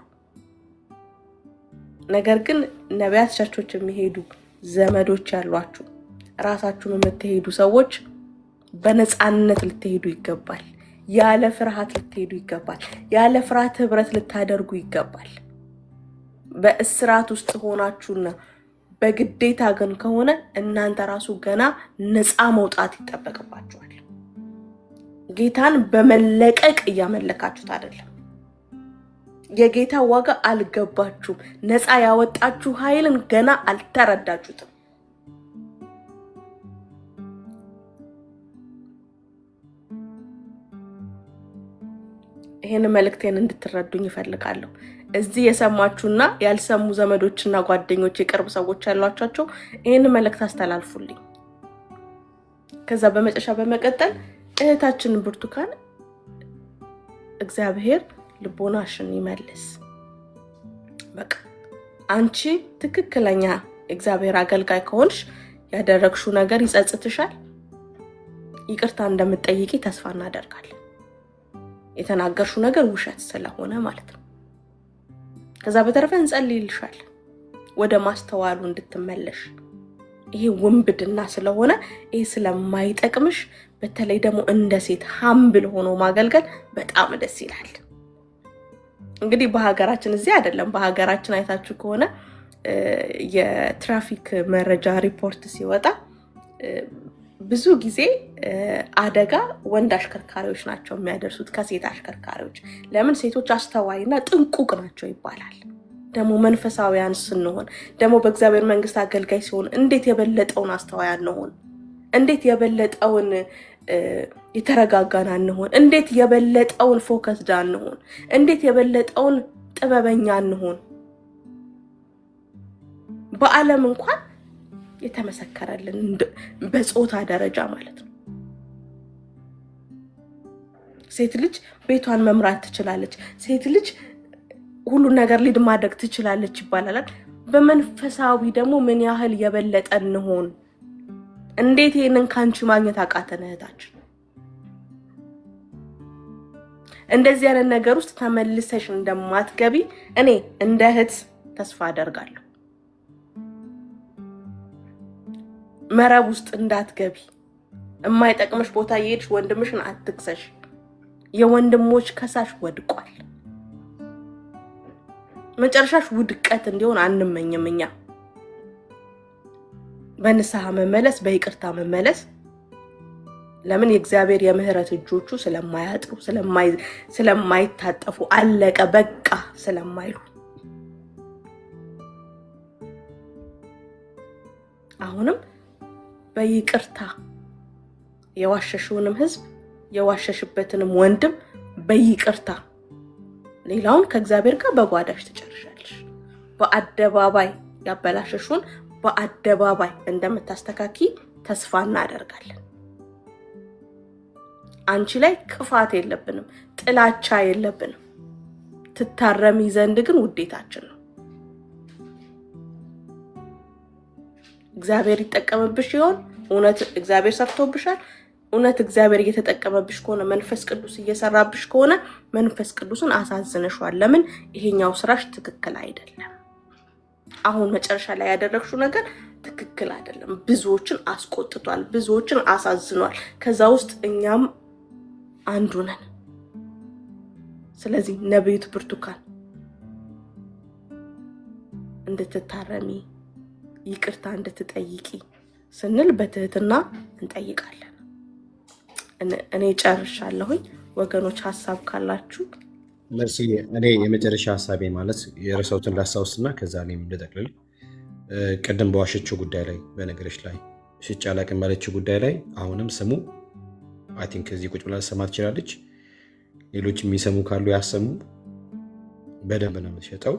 ነገር ግን ነቢያት ቸርቾች የሚሄዱ ዘመዶች ያሏችሁ፣ ራሳችሁን የምትሄዱ ሰዎች በነፃነት ልትሄዱ ይገባል። ያለ ፍርሃት ልትሄዱ ይገባል። ያለ ፍርሃት ህብረት ልታደርጉ ይገባል። በእስራት ውስጥ ሆናችሁና በግዴታ ግን ከሆነ እናንተ ራሱ ገና ነፃ መውጣት ይጠበቅባችኋል። ጌታን በመለቀቅ እያመለካችሁት አይደለም። የጌታ ዋጋ አልገባችሁም። ነፃ ያወጣችሁ ኃይልን ገና አልተረዳችሁትም። ይሄን መልእክቴን እንድትረዱኝ ይፈልጋለሁ። እዚህ የሰማችሁና ያልሰሙ ዘመዶችና ጓደኞች የቅርብ ሰዎች ያሏቸው ይሄን መልእክት አስተላልፉልኝ። ከዛ በመቀጠል እህታችን ብርቱካን እግዚአብሔር ልቦናሽን ይመልስ። በቃ አንቺ ትክክለኛ እግዚአብሔር አገልጋይ ከሆንሽ ያደረግሽው ነገር ይጸጽትሻል። ይቅርታ እንደምትጠይቂ ተስፋ እናደርጋለን። የተናገርሽው ነገር ውሸት ስለሆነ ማለት ነው። ከዛ በተረፈ እንጸልይልሻል ወደ ማስተዋሉ እንድትመለሽ። ይሄ ውንብድና ስለሆነ ይሄ ስለማይጠቅምሽ፣ በተለይ ደግሞ እንደ ሴት ሀምብል ሆኖ ማገልገል በጣም ደስ ይላል። እንግዲህ በሀገራችን እዚህ አይደለም፣ በሀገራችን አይታችሁ ከሆነ የትራፊክ መረጃ ሪፖርት ሲወጣ ብዙ ጊዜ አደጋ ወንድ አሽከርካሪዎች ናቸው የሚያደርሱት ከሴት አሽከርካሪዎች። ለምን? ሴቶች አስተዋይና ጥንቁቅ ናቸው ይባላል። ደግሞ መንፈሳዊያን ስንሆን፣ ደግሞ በእግዚአብሔር መንግስት አገልጋይ ሲሆን እንዴት የበለጠውን አስተዋይ አንሆን? እንዴት የበለጠውን የተረጋጋን አንሆን? እንዴት የበለጠውን ፎከስድ አንሆን? እንዴት የበለጠውን ጥበበኛ አንሆን? በዓለም እንኳን የተመሰከረልን በጾታ ደረጃ ማለት ነው። ሴት ልጅ ቤቷን መምራት ትችላለች፣ ሴት ልጅ ሁሉን ነገር ሊድ ማድረግ ትችላለች ይባላል። በመንፈሳዊ ደግሞ ምን ያህል የበለጠ እንሆን? እንዴት ይሄንን ካንቺ ማግኘት አቃተን እህታችን? እንደዚህ አይነት ነገር ውስጥ ተመልሰሽ እንደማትገቢ እኔ እንደ እህት ተስፋ አደርጋለሁ። መረብ ውስጥ እንዳትገቢ፣ የማይጠቅምሽ ቦታ እየሄድሽ ወንድምሽን አትክሰሽ። የወንድሞች ከሳሽ ወድቋል። መጨረሻሽ ውድቀት እንዲሆን አንመኝም እኛ። በንስሐ መመለስ፣ በይቅርታ መመለስ። ለምን? የእግዚአብሔር የምህረት እጆቹ ስለማያጥሩ፣ ስለማይታጠፉ፣ አለቀ በቃ ስለማይሉ አሁንም በይቅርታ የዋሸሽውንም ህዝብ የዋሸሽበትንም ወንድም በይቅርታ፣ ሌላውን ከእግዚአብሔር ጋር በጓዳሽ ትጨርሻለሽ። በአደባባይ ያበላሸሹን በአደባባይ እንደምታስተካኪ ተስፋ እናደርጋለን። አንቺ ላይ ክፋት የለብንም፣ ጥላቻ የለብንም። ትታረሚ ዘንድ ግን ውዴታችን ነው። እግዚአብሔር ይጠቀምብሽ ይሆን? እውነት እግዚአብሔር ሰርቶብሻል? እውነት እግዚአብሔር እየተጠቀመብሽ ከሆነ መንፈስ ቅዱስ እየሰራብሽ ከሆነ መንፈስ ቅዱስን አሳዝነሽዋል። ለምን? ይሄኛው ስራሽ ትክክል አይደለም። አሁን መጨረሻ ላይ ያደረግሽው ነገር ትክክል አይደለም። ብዙዎችን አስቆጥቷል፣ ብዙዎችን አሳዝኗል። ከዛ ውስጥ እኛም አንዱ ነን። ስለዚህ ነብይት ብርቱካን እንድትታረሚ ይቅርታ እንድትጠይቂ ስንል በትህትና እንጠይቃለን። እኔ ጨርሻለሁኝ። ወገኖች ሀሳብ ካላችሁ መርሲ። እኔ የመጨረሻ ሀሳቤ ማለት የረሳሁትን ላስታውስና ከዛ እኔም ልጠቅልል። ቅድም በዋሸችው ጉዳይ ላይ በነገሮች ላይ ሽጬ አላቅም ባለችው ጉዳይ ላይ አሁንም ስሙ። አይ ቲንክ እዚህ ቁጭ ብላ ሰማ ትችላለች። ሌሎች የሚሰሙ ካሉ ያሰሙ። በደንብ ነው የምትሸጠው፣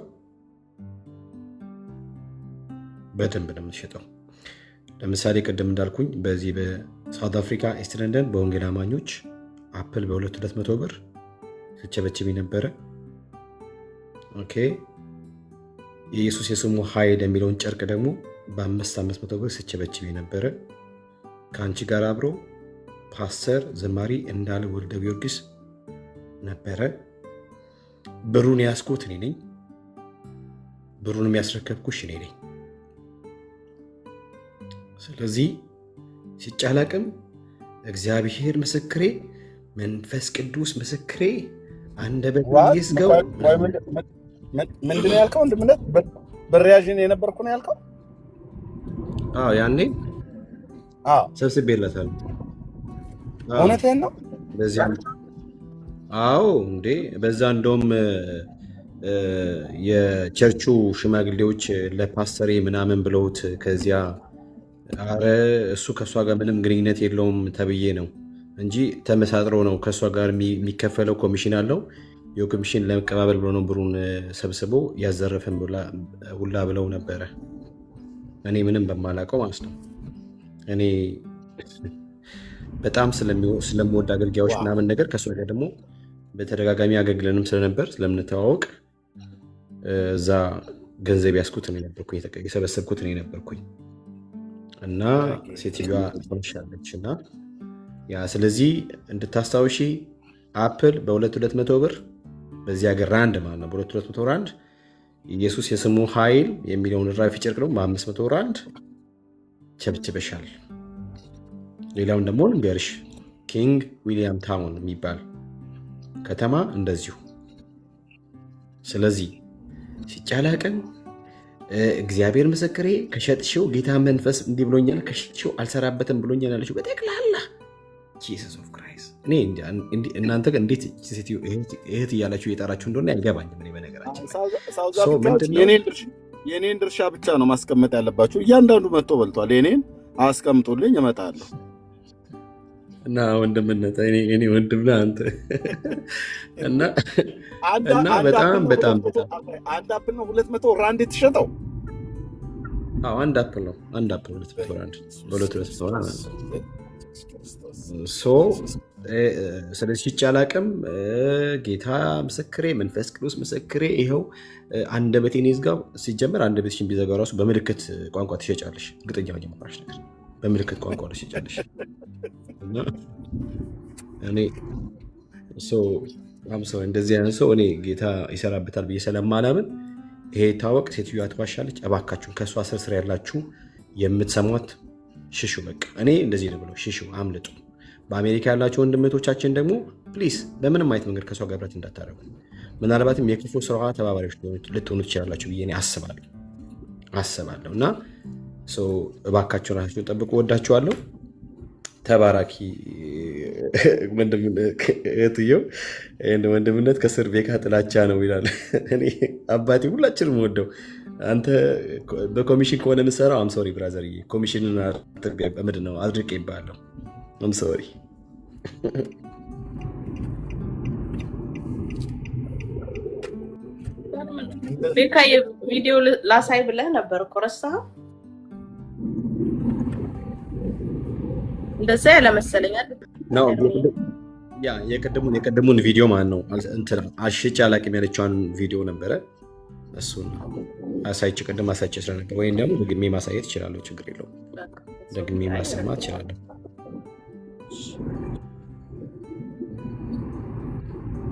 በደንብ ነው የምትሸጠው። ለምሳሌ ቅድም እንዳልኩኝ በዚህ በሳውት አፍሪካ ኢስት ለንደን በወንጌል አማኞች አፕል በ200 ብር ስቸበችብ ነበረ። ኦኬ የኢየሱስ የስሙ ኃይል የሚለውን ጨርቅ ደግሞ በ500 ብር ስቸበችብ ነበረ። ከአንቺ ጋር አብሮ ፓስተር ዘማሪ እንዳለ ወልደ ጊዮርጊስ ነበረ። ብሩን ያስኩት እኔ ነኝ፣ ብሩን የሚያስረከብኩሽ እኔ ነኝ። ስለዚህ ሲጫላቅም እግዚአብሔር ምስክሬ፣ መንፈስ ቅዱስ ምስክሬ፣ አንደበት ይስገው። ምንድን ያልከው? እንደምነት በሪያዥን የነበርኩ ነው ያልከው? አዎ ያኔ ሰብስቤለታለሁ። እውነትህን ነው? በዚያ አዎ እንዴ፣ በዛ እንደውም የቸርቹ ሽማግሌዎች ለፓስተሬ ምናምን ብለውት ከዚያ አረ እሱ ከእሷ ጋር ምንም ግንኙነት የለውም ተብዬ ነው እንጂ ተመሳጥረው ነው። ከእሷ ጋር የሚከፈለው ኮሚሽን አለው። የኮሚሽን ለመቀባበል ብሎ ነው ብሩን ሰብስቦ ያዘረፈን ሁላ ብለው ነበረ። እኔ ምንም በማላውቀው ማለት ነው። እኔ በጣም ስለምወድ አገልጋዮች ምናምን ነገር ከእሷ ጋር ደግሞ በተደጋጋሚ አገልግለንም ስለነበር ስለምንተዋወቅ እዛ ገንዘብ ያስኩት ነው የነበርኩኝ፣ የሰበሰብኩት ነው የነበርኩኝ እና ሴትዮዋ ትሆንሻለች እና ያ ስለዚህ እንድታስታውሺ አፕል በ200 ብር በዚህ ሀገር ራንድ ማለት ነው። በ200 ራንድ ኢየሱስ የስሙ ኃይል የሚለውን ራፊ ጨርቅ ነው በ500 ራንድ ቸብችበሻል። ሌላውን ደግሞ ንገርሽ ኪንግ ዊሊያም ታውን የሚባል ከተማ እንደዚሁ። ስለዚህ ሲጫላቅን እግዚአብሔር ምስክሬ፣ ከሸጥሽው ጌታ መንፈስ እንዲህ ብሎኛል፣ ከሸጥሽው አልሰራበትም ብሎኛል ያለችው በጠቅላላ ጂሰስ ኦፍ ክራይስት። እኔ እናንተ እንዴት እህት እያላችሁ እየጠራችሁ እንደሆነ አይገባኝም። እኔ በነገራችን የኔን ድርሻ ብቻ ነው ማስቀመጥ ያለባችሁ። እያንዳንዱ መጥቶ በልቷል። የኔን አስቀምጡልኝ፣ እመጣለሁ እና ወንድምነት እኔ ወንድም ነህ አንተ እና በጣም አንድ አፕል ነው 200 ራንድ የተሸጠው። አዎ አንድ አፕል ነው 200 ራንድ በ200 ራንድ። ስለዚህ ሲጫላቅም ጌታ ምስክሬ፣ መንፈስ ቅዱስ ምስክሬ፣ ይኸው አንደበቴን ይዝጋው። ሲጀመር አንደበትሽን ቢዘጋው ራሱ በምልክት ቋንቋ ትሸጫለሽ። እርግጠኛ ሆኜ የማወራሽ ነገር በምልክት ቋንቋ ትሸጫለሽ። እኔ እንደዚህ አይነት ሰው እኔ ጌታ ይሰራበታል ብዬ ስለማላምን ይሄ ታወቅ። ሴትዮዋ ትዋሻለች። እባካችሁን ከእሷ ስር ያላችሁ የምትሰሟት ሽሹ። በቃ እኔ እንደዚህ ነው ብለው ሽሹ፣ አምልጡ። በአሜሪካ ያላችሁ ወንድመቶቻችን ደግሞ ፕሊስ በምንም አይነት መንገድ ከእሷ ጋር ህብረት እንዳታደርጉ። ምናልባትም የክፉ ስራዋ ተባባሪዎች ልትሆኑ ትችላላችሁ ብዬ አስባለሁ። እና እባካችሁ ራሳችሁን ጠብቁ። ወዳችኋለሁ። ተባራኪ እህትየው። ወንድምነት ከእስር ቤት ጥላቻ ነው ይላል። እኔ አባቴ ሁላችንም ወደው አንተ በኮሚሽን ከሆነ የምትሰራው አም ሶሪ ብራዘር፣ ኮሚሽንን ምንድን ነው አድርቄ ይባለሁ። አም ሶሪ። ቪዲዮ ላሳይ ብለህ ነበር እኮ ረሳኸው? እንደዛ ያለ መሰለኝ አይደል? ነው ያ የቀደሙን ቪዲዮ ማን ነው እንትን አሽቼ አላቅም ያለችዋን ቪዲዮ ነበረ። እሱን አሳይቼ ቅድም አሳይቼ ስለነበር ወይም ደግሞ ደግሜ ማሳየት እችላለሁ። ችግር የለውም። ደግሜ ማሰማት እችላለሁ።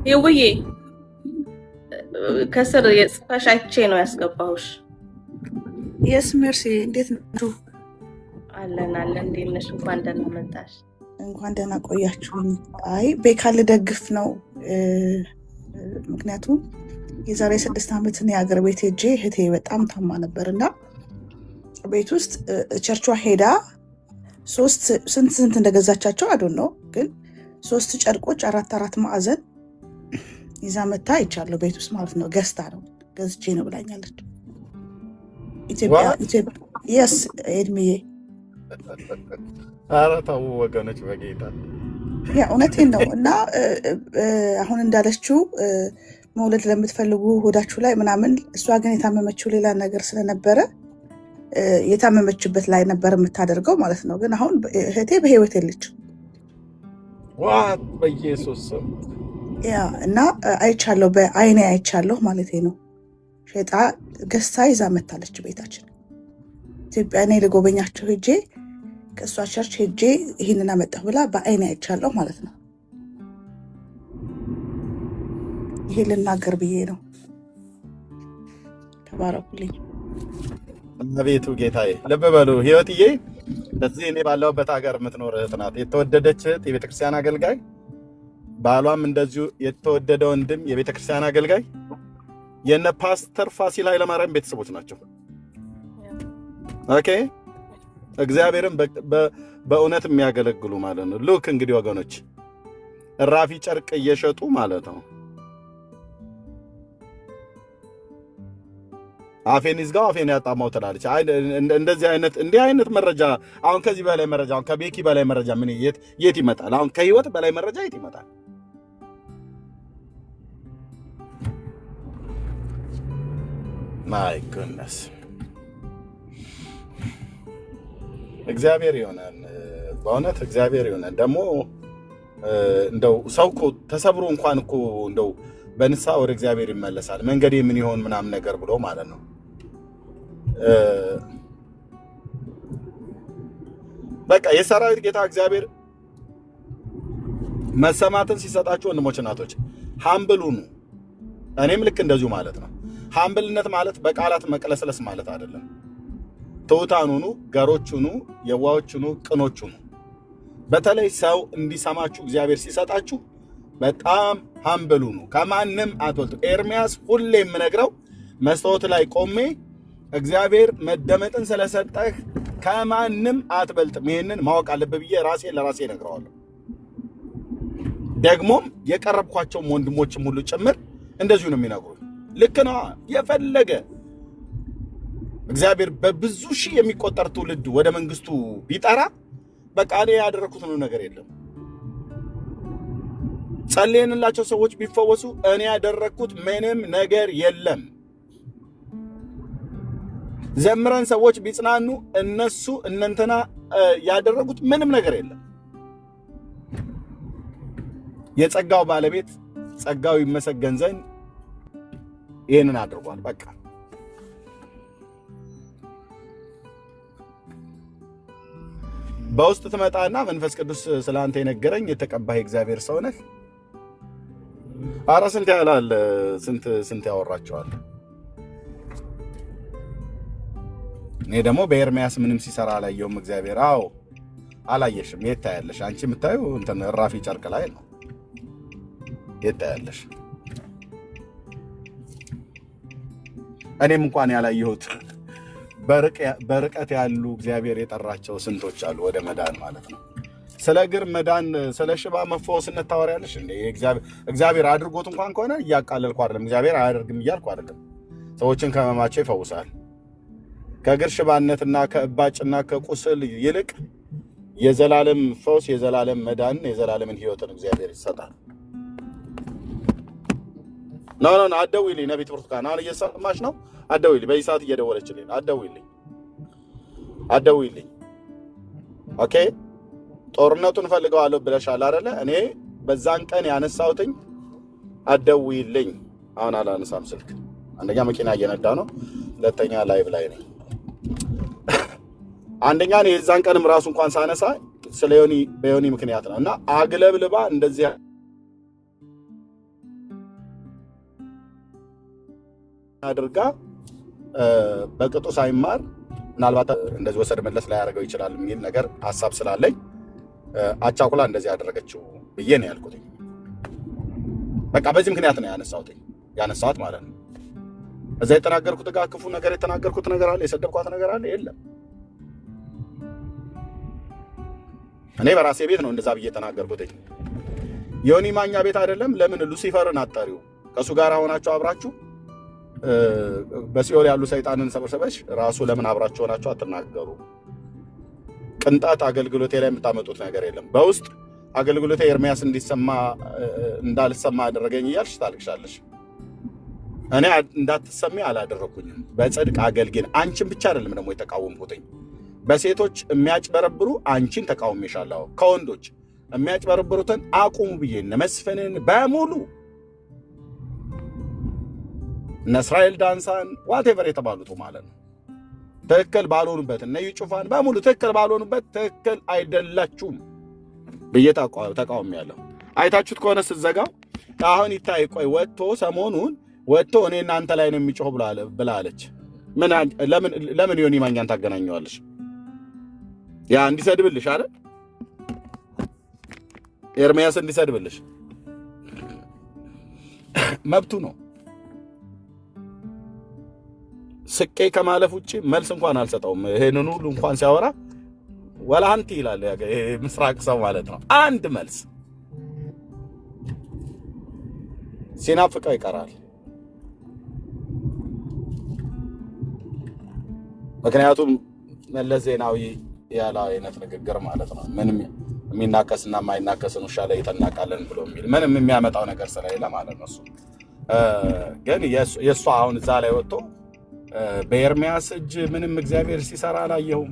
ይውዬ ከስር የጽፋሽ አይቼ ነው ያስገባሁሽ። የስ ሜርሲ፣ እንዴት ነው? አለን እንዴት ነሽ? እንኳን ደህና መጣሽ። እንኳን ደህና ቆያችሁኝ። አይ ቤካ ልደግፍ ነው። ምክንያቱም የዛሬ 6 ዓመት የሀገር ቤት ሄጄ እህቴ በጣም ታማ ነበር እና ቤት ውስጥ ቸርቿ ሄዳ ስንት እንደገዛቻቸው አዶን ነው ግን 3 ጨርቆች 4 ማዕዘን ይዛ መታ አይቻለሁ። ቤት ውስጥ ማለት ነው። ገዝታ ነው ገዝቼ ነው ብላኛለች። ኢትዮጵያ የስ ኤድሚዬ ኧረ ተው ወገኖች በጌታ ያ እውነቴን ነው። እና አሁን እንዳለችው መውለድ ለምትፈልጉ ሆዳችሁ ላይ ምናምን፣ እሷ ግን የታመመችው ሌላ ነገር ስለነበረ የታመመችበት ላይ ነበር የምታደርገው ማለት ነው። ግን አሁን እህቴ በህይወት የለችም። ዋት በኢየሱስ ስም ያ እና አይቻለሁ፣ በአይኔ አይቻለሁ ማለት ነው። ሸጣ ገዝታ ይዛ መታለች ቤታችን ኢትዮጵያ። እኔ ልጎበኛቸው ሄጄ ከእሷ ቸርች ሄጄ ይህንን አመጣሁ ብላ በአይኔ አይቻለሁ ማለት ነው። ይሄ ልናገር ብዬ ነው። ተባረኩልኝ። አቤቱ ጌታዬ፣ ልብ በሉ ህይወትዬ። በዚህ እኔ ባለሁበት ሀገር የምትኖር እህት ናት። የተወደደች እህት፣ የቤተክርስቲያን አገልጋይ፣ ባሏም እንደዚሁ የተወደደ ወንድም፣ የቤተክርስቲያን አገልጋይ፣ የነ ፓስተር ፋሲል ኃይለማርያም ቤተሰቦች ናቸው። ኦኬ፣ እግዚአብሔርን በእውነት የሚያገለግሉ ማለት ነው። ሉክ እንግዲህ ወገኖች፣ እራፊ ጨርቅ እየሸጡ ማለት ነው። አፌን ይዝጋው አፌን ያጣማው ትላለች። እንዲህ አይነት መረጃ አሁን ከዚህ በላይ መረጃ አሁን ከቤኪ በላይ መረጃ ምን የት ይመጣል? አሁን ከህይወት በላይ መረጃ የት ይመጣል? ማይ ጉድነስ እግዚአብሔር ይሆናል። በእውነት እግዚአብሔር ይሆናል። ደግሞ እንደው ሰው እኮ ተሰብሮ እንኳን እኮ እንደው በንስሐ ወደ እግዚአብሔር ይመለሳል። መንገዴ ምን ይሆን ምናምን ነገር ብሎ ማለት ነው። በቃ የሰራዊት ጌታ እግዚአብሔር መሰማትን ሲሰጣችሁ ወንድሞች እናቶች ሀምብል ሁኑ። እኔም ልክ እንደዚሁ ማለት ነው። ሀምብልነት ማለት በቃላት መቅለስለስ ማለት አይደለም። ትሑታን ሁኑ፣ ገሮች ሁኑ፣ የዋሆች ሁኑ፣ ቅኖች ሁኑ። በተለይ ሰው እንዲሰማችሁ እግዚአብሔር ሲሰጣችሁ በጣም ሀምብል ሁኑ። ከማንም አትበልጡ። ኤርሚያስ ሁሌ የምነግረው መስታወት ላይ ቆሜ እግዚአብሔር መደመጥን ስለሰጠህ ከማንም አትበልጥም፣ ይህንን ማወቅ አለብህ ብዬ ለራሴ እነግረዋለሁ። ደግሞም የቀረብኳቸውም ወንድሞችም ሁሉ ጭምር እንደዚሁ ነው የሚነግሩኝ። ልክ ነዋ። የፈለገ እግዚአብሔር በብዙ ሺህ የሚቆጠር ትውልድ ወደ መንግስቱ ቢጠራ በቃ እኔ ያደረኩት ምንም ነገር የለም። ጸልየንላቸው ሰዎች ቢፈወሱ እኔ ያደረኩት ምንም ነገር የለም። ዘምረን ሰዎች ቢጽናኑ እነሱ እነንተና ያደረጉት ምንም ነገር የለም። የጸጋው ባለቤት ጸጋው ይመሰገን ዘንድ ይህንን አድርጓል። በቃ በውስጥ ትመጣና መንፈስ ቅዱስ ስለአንተ የነገረኝ የተቀባህ እግዚአብሔር ሰው ነህ። ኧረ ስንት ያህላል ስንት ያወራቸዋል። እኔ ደግሞ በኤርሚያስ ምንም ሲሰራ አላየሁም። እግዚአብሔር አዎ አላየሽም። የት ታያለሽ? አንቺ የምታዩ እንትን እራፊ ጨርቅ ላይ ነው። የት ታያለሽ? እኔም እንኳን ያላየሁት በርቀት ያሉ እግዚአብሔር የጠራቸው ስንቶች አሉ ወደ መዳን ማለት ነው። ስለ እግር መዳን፣ ስለ ሽባ መፈወስነት ታወሪያለሽ እንዴ? እግዚአብሔር አድርጎት እንኳን ከሆነ እያቃለልኩ አይደለም። እግዚአብሔር አያደርግም እያልኩ አይደለም። ሰዎችን ከመማቸው ይፈውሳል። ከእግር ሽባነትና ከእባጭና ከቁስል ይልቅ የዘላለም ፈውስ፣ የዘላለም መዳንን፣ የዘላለምን ሕይወትን እግዚአብሔር ይሰጣል። ኖ አትደውይልኝ። ነቢት ብርቱካን አሁን እየሰማሽ ነው? አትደውይልኝ። በዚህ ሰዓት እየደወለችልኝ አትደውይልኝ። ኦኬ ጦርነቱን ፈልገዋለሁ ብለሻል አይደለ? እኔ በዛን ቀን ያነሳሁትኝ አትደውይልኝ። አሁን አላነሳም ስልክ። አንደኛ መኪና እየነዳ ነው፣ ሁለተኛ ላይቭ ላይ ነኝ። አንደኛ እኔ የዛን ቀንም ራሱ እንኳን ሳነሳ ስለ በዮኒ ምክንያት ነው እና አግለብልባ እንደዚህ አድርጋ በቅጡ ሳይማር ምናልባት እንደዚህ ወሰድ መለስ ላይ ያደርገው ይችላል የሚል ነገር ሀሳብ ስላለኝ አቻኩላ እንደዚህ ያደረገችው ብዬ ነው ያልኩት። በቃ በዚህ ምክንያት ነው ያነሳሁት ማለት ነው። እዛ የተናገርኩት ጋር ክፉ ነገር የተናገርኩት ነገር አለ፣ የሰደብኳት ነገር አለ የለም። እኔ በራሴ ቤት ነው እንደዛ ብዬ የተናገርኩት። ዮኒ ማኛ ቤት አይደለም። ለምን ሉሲፈርን አጣሪው ከሱ ጋር ሆናችሁ አብራችሁ በሲኦል ያሉ ሰይጣንን ሰበሰበሽ ራሱ ለምን አብራችሁ ሆናችሁ አትናገሩ? ቅንጣት አገልግሎቴ ላይ የምታመጡት ነገር የለም። በውስጥ አገልግሎቴ ኤርሚያስ እንዳልሰማ አደረገኝ እያልሽ ታልቅሻለሽ። እኔ እንዳትሰሚ አላደረኩኝም። በጽድቅ አገልግል። አንቺን ብቻ አይደለም ደግሞ የተቃወምኩትኝ። በሴቶች የሚያጭበረብሩ አንቺን ተቃውሜሻለሁ። ከወንዶች የሚያጭበረብሩትን አቁሙ ብዬ እነ መስፍንን በሙሉ እነ እስራኤል ዳንሳን ዋቴቨር የተባሉት ማለት ነው ትክክል ባልሆኑበት እነ ዩጩፋን በሙሉ ትክክል ባልሆኑበት ትክክል አይደላችሁም ብዬ ተቃውሜያለሁ። አይታችሁት ከሆነ ስትዘጋው አሁን ይታይ ቆይ ሰሞኑን ወጥቶ እኔ እናንተ ላይ ነው የሚጮህ ብላለች። ለምን ዮኒ ማኛን ታገናኘዋለሽ? ያ እንዲሰድብልሽ አይደል? ኤርሚያስ እንዲሰድብልሽ መብቱ ነው። ስቄ ከማለፍ ውጭ መልስ እንኳን አልሰጠውም። ይሄንን ሁሉ እንኳን ሲያወራ ወላንቲ ይላል ምስራቅ ሰው ማለት ነው። አንድ መልስ ሲናፍቀው ይቀራል። ምክንያቱም መለስ ዜናዊ ያለ አይነት ንግግር ማለት ነው። ምንም የሚናከስና የማይናከስን ውሻ ላይ ይተናቃለን ብሎ የሚል ምንም የሚያመጣው ነገር ስለሌለ ማለት ነው። እሱ ግን የእሷ አሁን እዛ ላይ ወጥቶ በኤርሚያስ እጅ ምንም እግዚአብሔር ሲሰራ አላየሁም።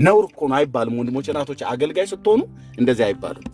ነውር እኮ ነው አይባልም። ወንድሞቼ እናቶቼ፣ አገልጋይ ስትሆኑ እንደዚህ አይባልም።